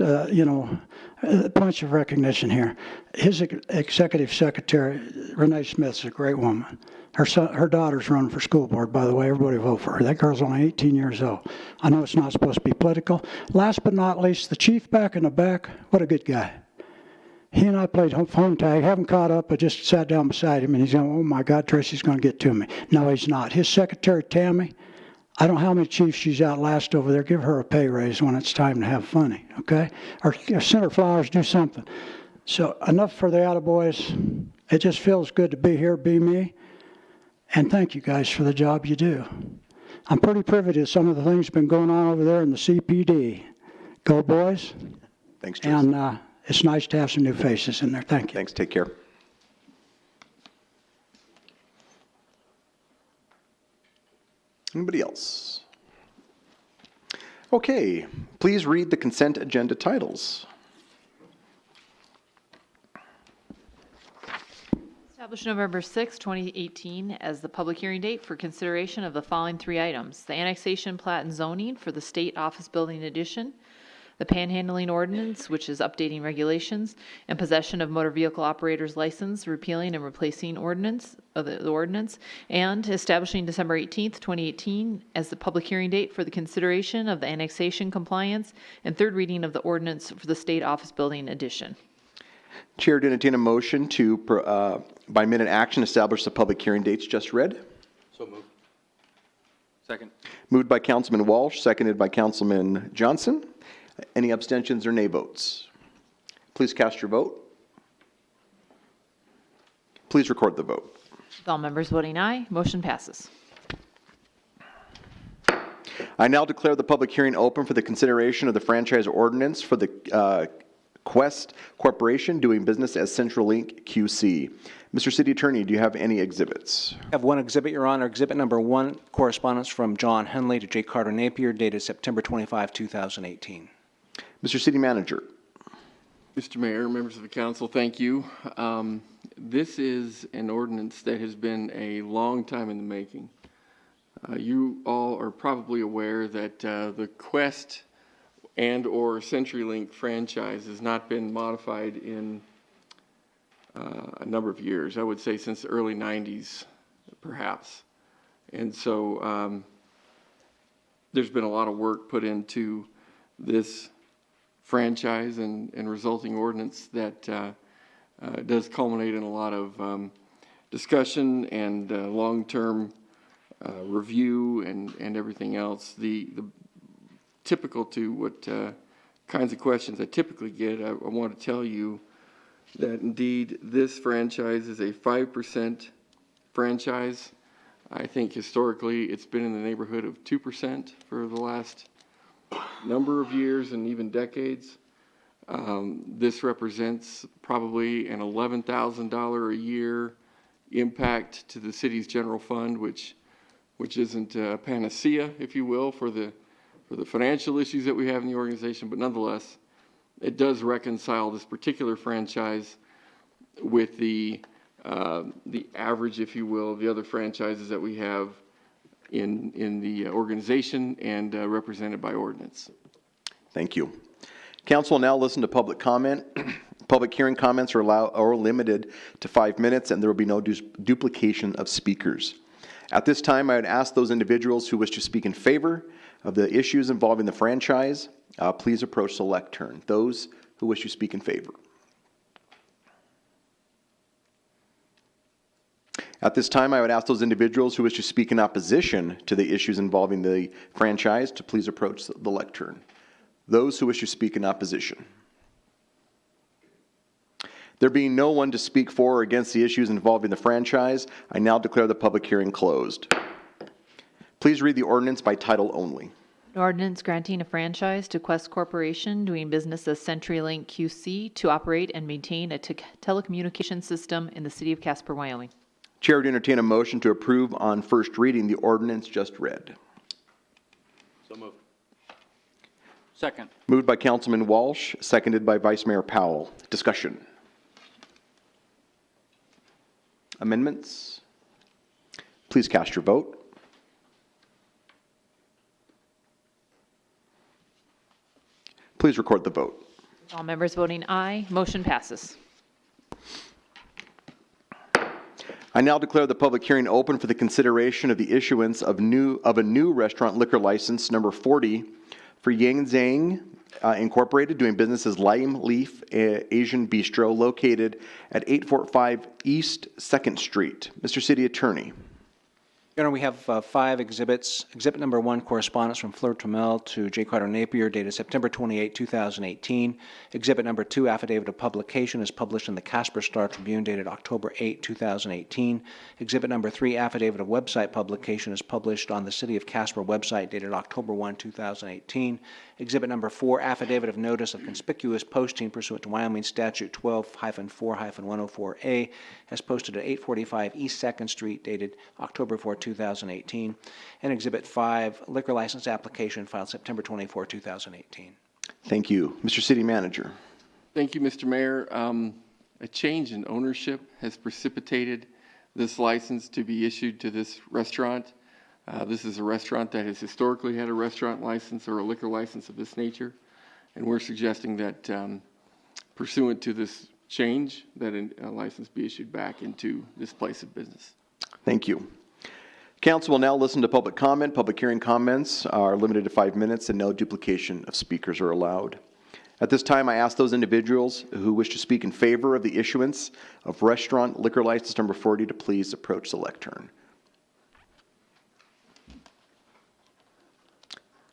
points of recognition here. His executive secretary, Renee Smith's a great woman. Her daughter's running for school board, by the way. Everybody vote for her. That girl's only 18 years old. I know it's not supposed to be political. Last but not least, the chief back in the back. What a good guy. He and I played phone tag. Haven't caught up. I just sat down beside him, and he's going, oh, my God, Tracy's going to get to me. No, he's not. His secretary, Tammy, I don't know how many chiefs she's outlast over there. Give her a pay raise when it's time to have funny, okay? Or send her flowers, do something. So enough for the attaboys. It just feels good to be here, be me. And thank you guys for the job you do. I'm pretty privy to some of the things been going on over there in the CPD. Go, boys.
Thanks, Tracy.
And it's nice to have some new faces in there. Thank you.
Thanks. Take care. Anybody else? Okay, please read the consent agenda titles.
Establish November 6, 2018 as the public hearing date for consideration of the following 3 items. The annexation plat and zoning for the State Office Building Addition, the panhandling ordinance, which is updating regulations, and possession of motor vehicle operator's license, repealing and replacing ordinance, the ordinance, and establishing December 18th, 2018 as the public hearing date for the consideration of the annexation compliance and 3rd reading of the ordinance for the State Office Building Addition.
Chair to entertain a motion to, by minute action, establish the public hearing dates just read.
So moved. Second.
Moved by Councilman Walsh, seconded by Councilman Johnson. Any abstentions or nay votes? Please cast your vote. Please record the vote.
With all members voting aye, motion passes.
I now declare the public hearing open for the consideration of the franchise ordinance for the Quest Corporation doing business as CenturyLink QC. Mr. City Attorney, do you have any exhibits?
I have one exhibit, Your Honor. Exhibit number 1, correspondence from John Henley to J. Carter Napier, dated September 25, 2018.
Mr. City Manager.
Mr. Mayor, members of the council, thank you. This is an ordinance that has been a long time in the making. You all are probably aware that the Quest and or CenturyLink franchise has not been modified in a number of years. I would say since the early 90s, perhaps. And so there's been a lot of work put into this franchise and resulting ordinance that does culminate in a lot of discussion and long-term review and everything else. The typical to what kinds of questions I typically get, I want to tell you that indeed this franchise is a 5% franchise. I think historically it's been in the neighborhood of 2% for the last number of years and even decades. This represents probably an $11,000 a year impact to the city's general fund, which isn't a panacea, if you will, for the financial issues that we have in the organization, but nonetheless, it does reconcile this particular franchise with the average, if you will, of the other franchises that we have in the organization and represented by ordinance.
Thank you. Council will now listen to public comment. Public hearing comments are limited to 5 minutes, and there will be no duplication of speakers. At this time, I would ask those individuals who wish to speak in favor of the issues involving the franchise, please approach the lectern. Those who wish to speak in favor. At this time, I would ask those individuals who wish to speak in opposition to the issues involving the franchise to please approach the lectern. Those who wish to speak in opposition. There being no one to speak for or against the issues involving the franchise, I now declare the public hearing closed. Please read the ordinance by title only.
An ordinance granting a franchise to Quest Corporation doing business as CenturyLink QC to operate and maintain a telecommunications system in the city of Casper, Wyoming.
Chair would entertain a motion to approve on first reading the ordinance just read.
So moved. Second.
Moved by Councilman Walsh, seconded by Vice Mayor Powell. Discussion. Amendments? Please cast your vote. Please record the vote.
All members voting aye, motion passes.
I now declare the public hearing open for the consideration of the issuance of a new restaurant liquor license number 40 for Yang Zhang Incorporated, doing business as Lime Leaf Asian Bistro, located at 845 East 2nd Street. Mr. City Attorney.
Your Honor, we have 5 exhibits. Exhibit number 1, correspondence from Fleur Trammell to J. Carter Napier, dated September 28, 2018. Exhibit number 2, affidavit of publication, is published in the Casper Star Tribune, dated October 8, 2018. Exhibit number 3, affidavit of website publication, is published on the City of Casper website, dated October 1, 2018. Exhibit number 4, affidavit of notice of conspicuous posting pursuant to Wyoming Statute 12-4-104A, as posted at 845 East 2nd Street, dated October 4, 2018. And Exhibit 5, liquor license application filed September 24, 2018.
Thank you. Mr. City Manager.
Thank you, Mr. Mayor. A change in ownership has precipitated this license to be issued to this restaurant. This is a restaurant that has historically had a restaurant license or a liquor license of this nature, and we're suggesting that pursuant to this change, that a license be issued back into this place of business.
Thank you. Council will now listen to public comment. Public hearing comments are limited to 5 minutes and no duplication of speakers are allowed. At this time, I ask those individuals who wish to speak in favor of the issuance of restaurant liquor license number 40 to please approach the lectern.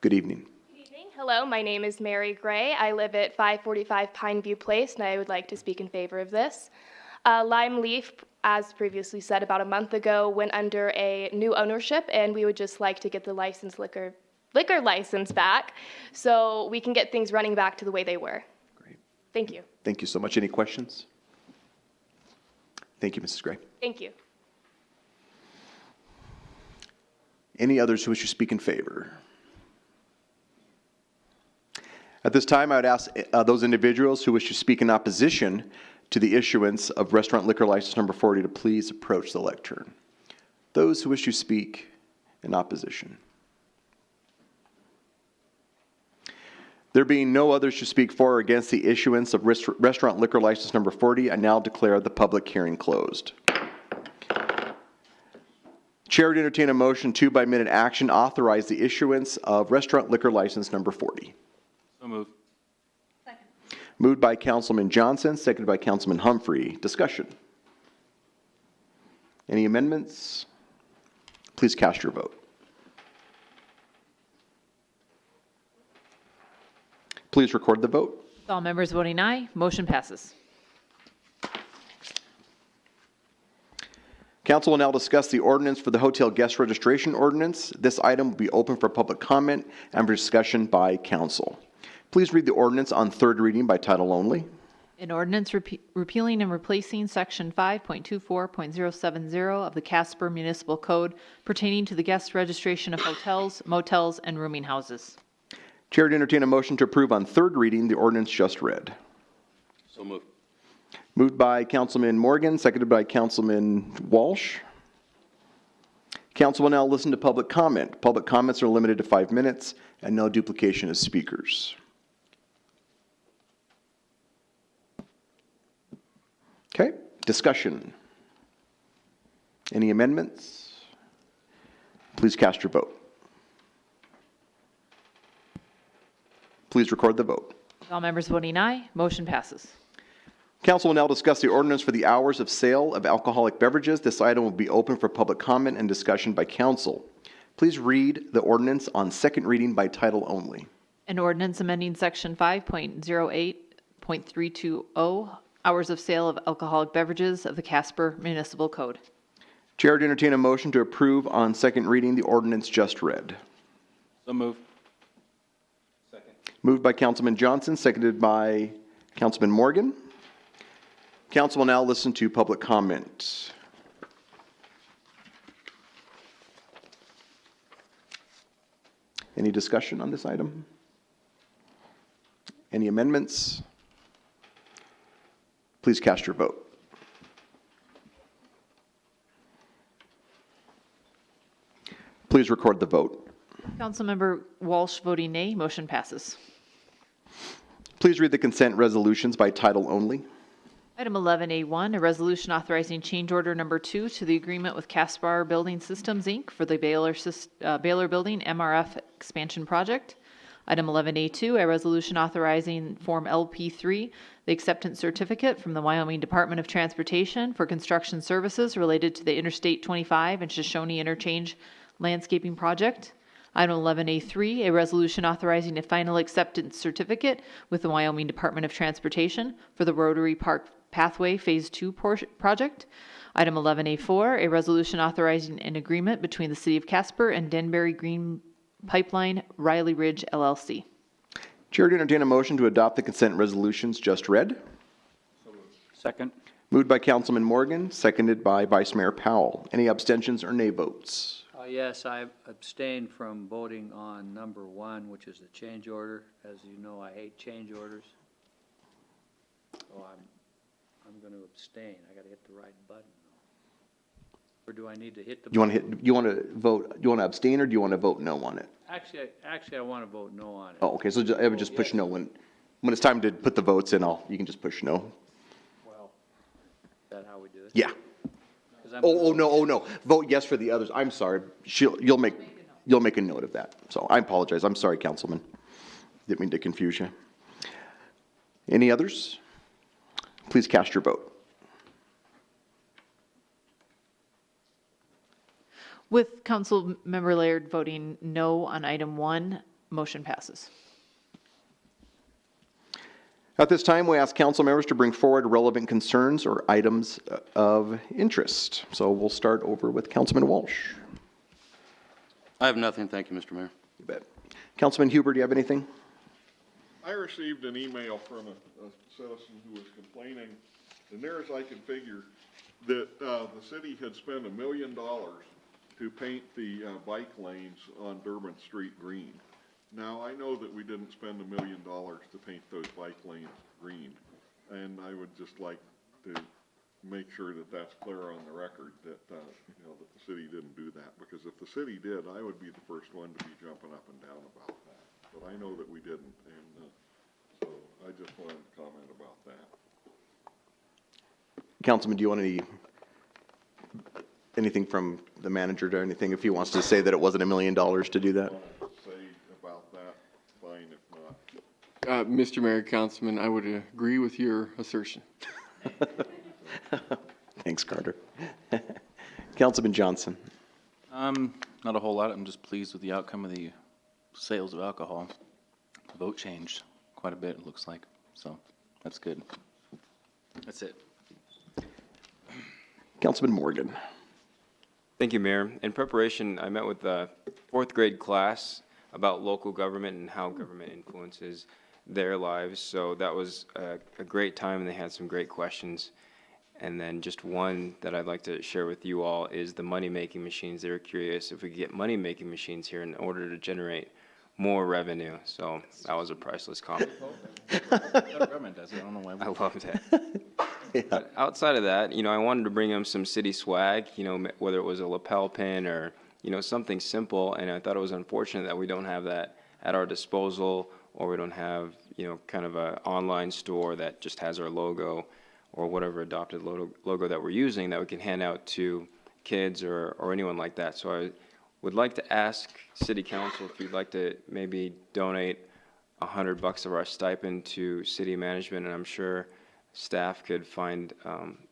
Good evening.
Good evening. Hello, my name is Mary Gray. I live at 545 Pineview Place, and I would like to speak in favor of this. Lime Leaf, as previously said about a month ago, went under a new ownership, and we would just like to get the liquor license back so we can get things running back to the way they were.
Great.
Thank you.
Thank you so much. Any questions? Thank you, Mrs. Gray.
Thank you.
Any others who wish to speak in favor? At this time, I would ask those individuals who wish to speak in opposition to the issuance of restaurant liquor license number 40 to please approach the lectern. Those who wish to speak in opposition. There being no others to speak for or against the issuance of restaurant liquor license number 40, I now declare the public hearing closed. Chair would entertain a motion to, by minute action, authorize the issuance of restaurant liquor license number 40.
So moved.
Moved by Councilman Johnson, seconded by Councilman Humphrey. Discussion. Any amendments? Please cast your vote. Please record the vote.
With all members voting aye, motion passes.
Council will now discuss the ordinance for the hotel guest registration ordinance. This item will be open for public comment and for discussion by council. Please read the ordinance on third reading by title only.
An ordinance repealing and replacing Section 5.24.070 of the Casper Municipal Code pertaining to the guest registration of hotels, motels, and rooming houses.
Chair would entertain a motion to approve on third reading the ordinance just read.
So moved.
Moved by Councilman Morgan, seconded by Councilman Walsh. Council will now listen to public comment. Public comments are limited to 5 minutes and no duplication of speakers. Okay, discussion. Any amendments? Please cast your vote. Please record the vote.
All members voting aye, motion passes.
Council will now discuss the ordinance for the hours of sale of alcoholic beverages. This item will be open for public comment and discussion by council. Please read the ordinance on second reading by title only.
An ordinance amending Section 5.08.320, hours of sale of alcoholic beverages of the Casper Municipal Code.
Chair would entertain a motion to approve on second reading the ordinance just read.
So moved.
Moved by Councilman Johnson, seconded by Councilman Morgan. Council will now listen to public comment. Any discussion on this item? Any amendments? Please cast your vote. Please record the vote.
Councilmember Walsh voting nay, motion passes.
Please read the consent resolutions by title only.
Item 11A1, a resolution authorizing change order number 2 to the agreement with Casper Building Systems, Inc. for the Baylor Building MRF expansion project. Item 11A2, a resolution authorizing Form LP3, the acceptance certificate from the Wyoming Department of Transportation for construction services related to the Interstate 25 and Shoshone Interchange landscaping project. Item 11A3, a resolution authorizing a final acceptance certificate with the Wyoming Department of Transportation for the Rotary Park Pathway Phase 2 project. Item 11A4, a resolution authorizing an agreement between the City of Casper and Denbury Green Pipeline Riley Ridge LLC.
Chair to entertain a motion to adopt the consent resolutions just read.
Second.
Moved by Councilman Morgan, seconded by Vice Mayor Powell. Any abstentions or nay votes?
Yes, I abstained from voting on number 1, which is the change order. As you know, I hate change orders. So I'm going to abstain. I got to hit the right button. Or do I need to hit the button?
You want to vote, do you want to abstain or do you want to vote no on it?
Actually, I want to vote no on it.
Oh, okay, so I would just push no when it's time to put the votes in, you can just push no.
Well, is that how we do it?
Yeah. Oh, no. Vote yes for the others. I'm sorry. You'll make a note of that. So I apologize. I'm sorry, Councilman. Didn't mean to confuse you. Any others? Please cast your vote.
With Councilmember Laird voting no on item 1, motion passes.
At this time, we ask council members to bring forward relevant concerns or items of interest. So we'll start over with Councilman Walsh.
I have nothing, thank you, Mr. Mayor.
You bet. Councilman Huber, do you have anything?
I received an email from a citizen who was complaining, and near as I can figure, that the city had spent $1 million to paint the bike lanes on Durbin Street green. Now, I know that we didn't spend $1 million to paint those bike lanes green, and I would just like to make sure that that's clear on the record that, that the city didn't do that, because if the city did, I would be the first one to be jumping up and down about that. But I know that we didn't, and so I just wanted to comment about that.
Councilman, do you want anything from the manager or anything, if he wants to say that it wasn't $1 million to do that?
Say about that, fine, if not.
Mr. Mayor, Councilman, I would agree with your assertion.
Thanks, Carter. Councilman Johnson.
Not a whole lot. I'm just pleased with the outcome of the sales of alcohol. The vote changed quite a bit, it looks like. So that's good. That's it.
Councilman Morgan.
Thank you, Mayor. In preparation, I met with the 4th grade class about local government and how government influences their lives. So that was a great time, and they had some great questions. And then just one that I'd like to share with you all is the money-making machines. They were curious if we could get money-making machines here in order to generate more revenue. So that was a priceless comment.
Federal government does it. I don't know why.
I loved it. But outside of that, I wanted to bring them some city swag, whether it was a lapel pin or, something simple. And I thought it was unfortunate that we don't have that at our disposal, or we don't have, kind of an online store that just has our logo or whatever adopted logo that we're using that we can hand out to kids or anyone like that. So I would like to ask City Council if you'd like to maybe donate $100 of our stipend to city management, and I'm sure staff could find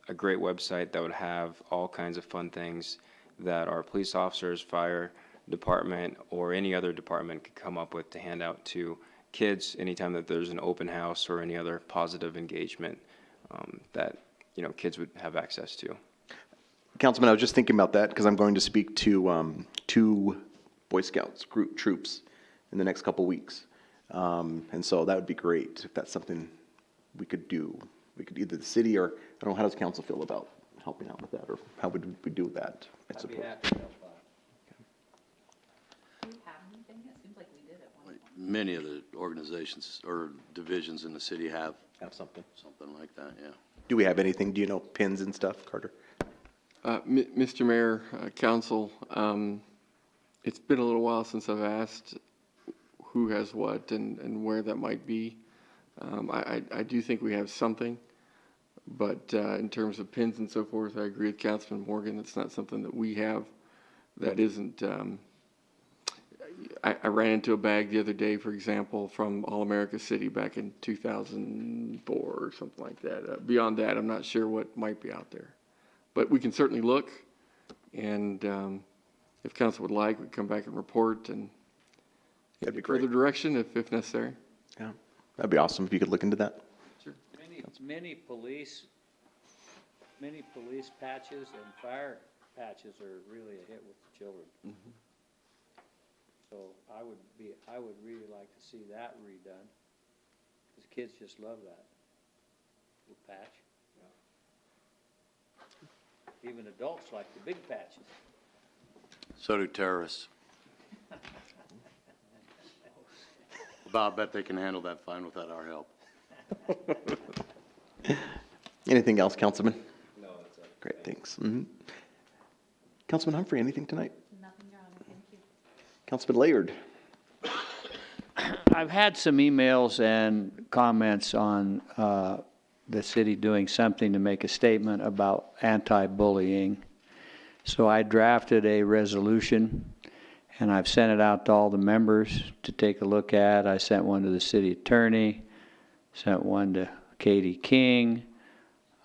a great website that would have all kinds of fun things that our police officers, fire department, or any other department could come up with to hand out to kids anytime that there's an open house or any other positive engagement that kids would have access to.
Councilman, I was just thinking about that because I'm going to speak to 2 Boy Scouts group troops in the next couple weeks. And so that would be great if that's something we could do. We could either the city or, I don't know, how does council feel about helping out with that, or how would we do that? I suppose.
I'd be happy to help out.
Do we have anything? It seems like we did at one point.
Many of the organizations or divisions in the city have
something
like that, yeah.
Do we have anything? Do you know pins and stuff, Carter?
Mr. Mayor, Council, it's been a little while since I've asked who has what and where that might be. I do think we have something, but in terms of pins and so forth, I agree with Councilman Morgan. It's not something that we have that isn't. I ran into a bag the other day, for example, from All America City back in 2004 or something like that. Beyond that, I'm not sure what might be out there. But we can certainly look, and if council would like, we can come back and report and
That'd be great.
further direction if necessary.
Yeah, that'd be awesome if you could look into that.
Sure.
Many police patches and fire patches are really a hit with the children.
Mm-hmm.
So I would really like to see that redone, because kids just love that little patch. Even adults like the big patches.
So do terrorists. Well, I bet they can handle that fine without our help.
Anything else, Councilman?
No, that's it.
Great, thanks. Mm-hmm. Councilman Humphrey, anything tonight?
Nothing, Your Honor, thank you.
Councilman Laird?
I've had some emails and comments on the city doing something to make a statement about anti-bullying. So I drafted a resolution, and I've sent it out to all the members to take a look at. I sent one to the city attorney, sent one to Katie King.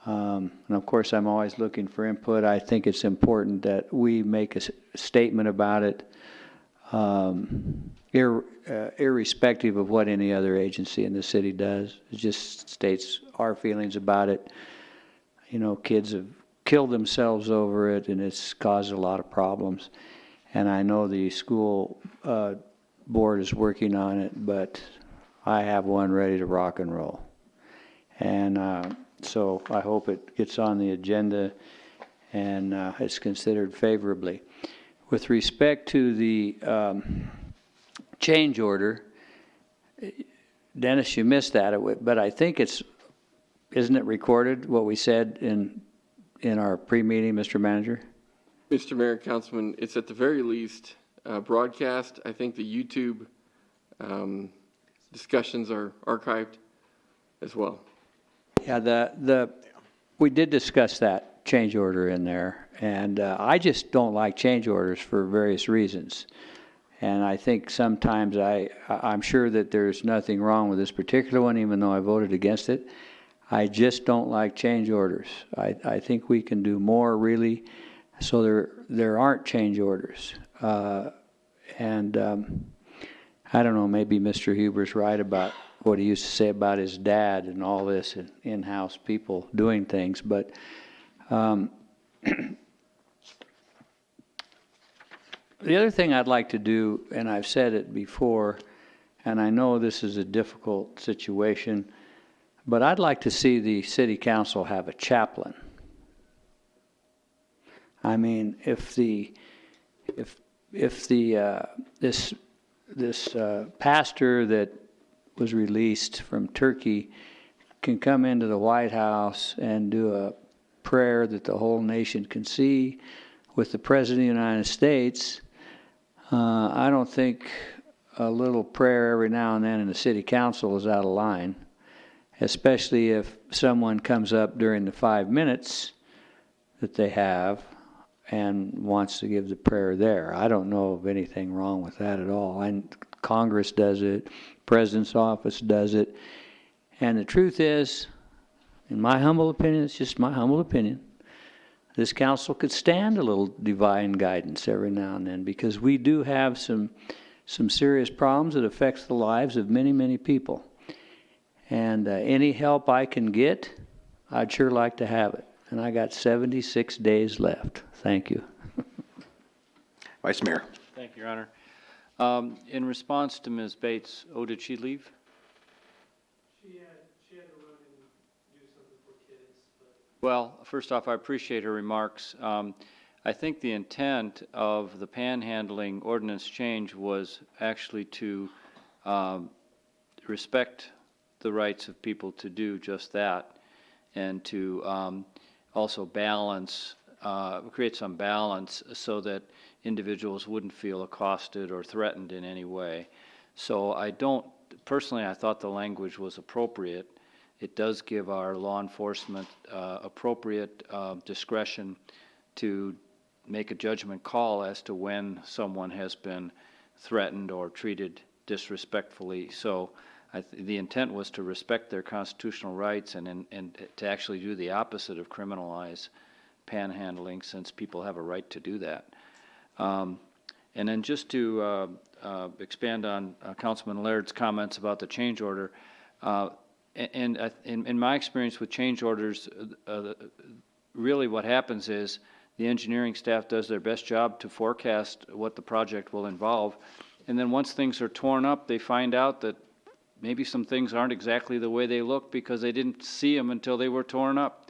And of course, I'm always looking for input. I think it's important that we make a statement about it, irrespective of what any other agency in the city does. It just states our feelings about it. You know, kids have killed themselves over it, and it's caused a lot of problems. And I know the school board is working on it, but I have one ready to rock and roll. And so I hope it gets on the agenda and it's considered favorably. With respect to the change order, Dennis, you missed that, but I think isn't it recorded what we said in our pre-meeting, Mr. Manager?
Mr. Mayor, Councilman, it's at the very least broadcast. I think the YouTube discussions are archived as well.
Yeah, we did discuss that change order in there, and I just don't like change orders for various reasons. And I think sometimes I'm sure that there's nothing wrong with this particular one, even though I voted against it. I just don't like change orders. I think we can do more, really, so there aren't change orders. And I don't know, maybe Mr. Huber's right about what he used to say about his dad and all this and in-house people doing things, but the other thing I'd like to do, and I've said it before, and I know this is a difficult situation, but I'd like to see the city council have a chaplain. I mean, if this pastor that was released from Turkey can come into the White House and do a prayer that the whole nation can see with the President of the United States, I don't think a little prayer every now and then in the city council is out of line, especially if someone comes up during the 5 minutes that they have and wants to give the prayer there. I don't know of anything wrong with that at all. And Congress does it, President's office does it. And the truth is, in my humble opinion, it's just my humble opinion, this council could stand a little divine guidance every now and then, because we do have some serious problems that affects the lives of many, many people. And any help I can get, I'd sure like to have it. And I got 76 days left. Thank you.
Vice Mayor.
Thank you, Your Honor. In response to Ms. Bates, did she leave?
She had to run and do something for kids.
Well, first off, I appreciate her remarks. I think the intent of the panhandling ordinance change was actually to respect the rights of people to do just that, and to also balance, create some balance so that individuals wouldn't feel accosted or threatened in any way. So personally, I thought the language was appropriate. It does give our law enforcement appropriate discretion to make a judgment call as to when someone has been threatened or treated disrespectfully. So the intent was to respect their constitutional rights and to actually do the opposite of criminalize panhandling, since people have a right to do that. And then just to expand on Councilman Laird's comments about the change order, and in my experience with change orders, really what happens is the engineering staff does their best job to forecast what the project will involve, and then once things are torn up, they find out that maybe some things aren't exactly the way they look because they didn't see them until they were torn up.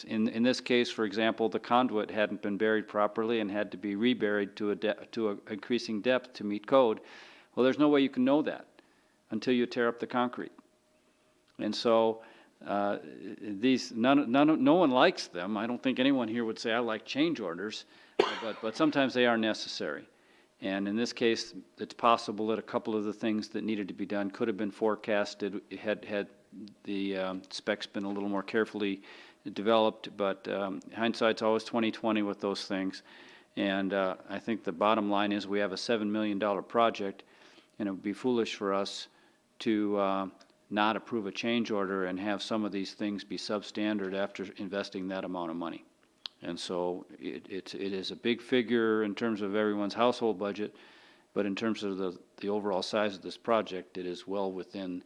In this case, for example, the conduit hadn't been buried properly and had to be reburied to a increasing depth to meet code. Well, there's no way you can know that until you tear up the concrete. And so no one likes them. I don't think anyone here would say I like change orders, but sometimes they are necessary. And in this case, it's possible that a couple of the things that needed to be done could have been forecasted had the specs been a little more carefully developed. But hindsight's always 20/20 with those things. And I think the bottom line is we have a $7 million project, and it would be foolish for us to not approve a change order and have some of these things be substandard after investing that amount of money. And so it is a big figure in terms of everyone's household budget, but in terms of the overall size of this project, it is well within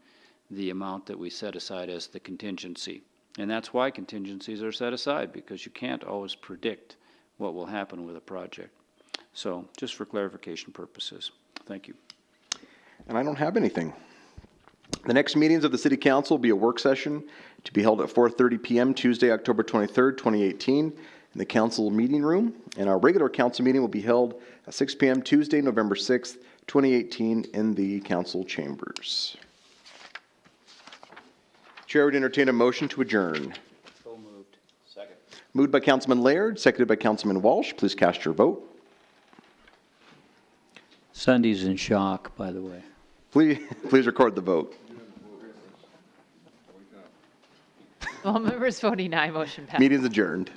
the amount that we set aside as the contingency. And that's why contingencies are set aside, because you can't always predict what will happen with a project. So just for clarification purposes, thank you.
And I don't have anything. The next meetings of the City Council will be a work session to be held at 4:30 p.m. Tuesday, October 23rd, 2018, in the council meeting room. And our regular council meeting will be held at 6 p.m. Tuesday, November 6th, 2018, in the council chambers. Chair would entertain a motion to adjourn.
So moved. Second.
Moved by Councilman Laird, seconded by Councilman Walsh. Please cast your vote.
Sunday's in shock, by the way.
Please record the vote.
All members voting aye, motion passes.
Meeting is adjourned.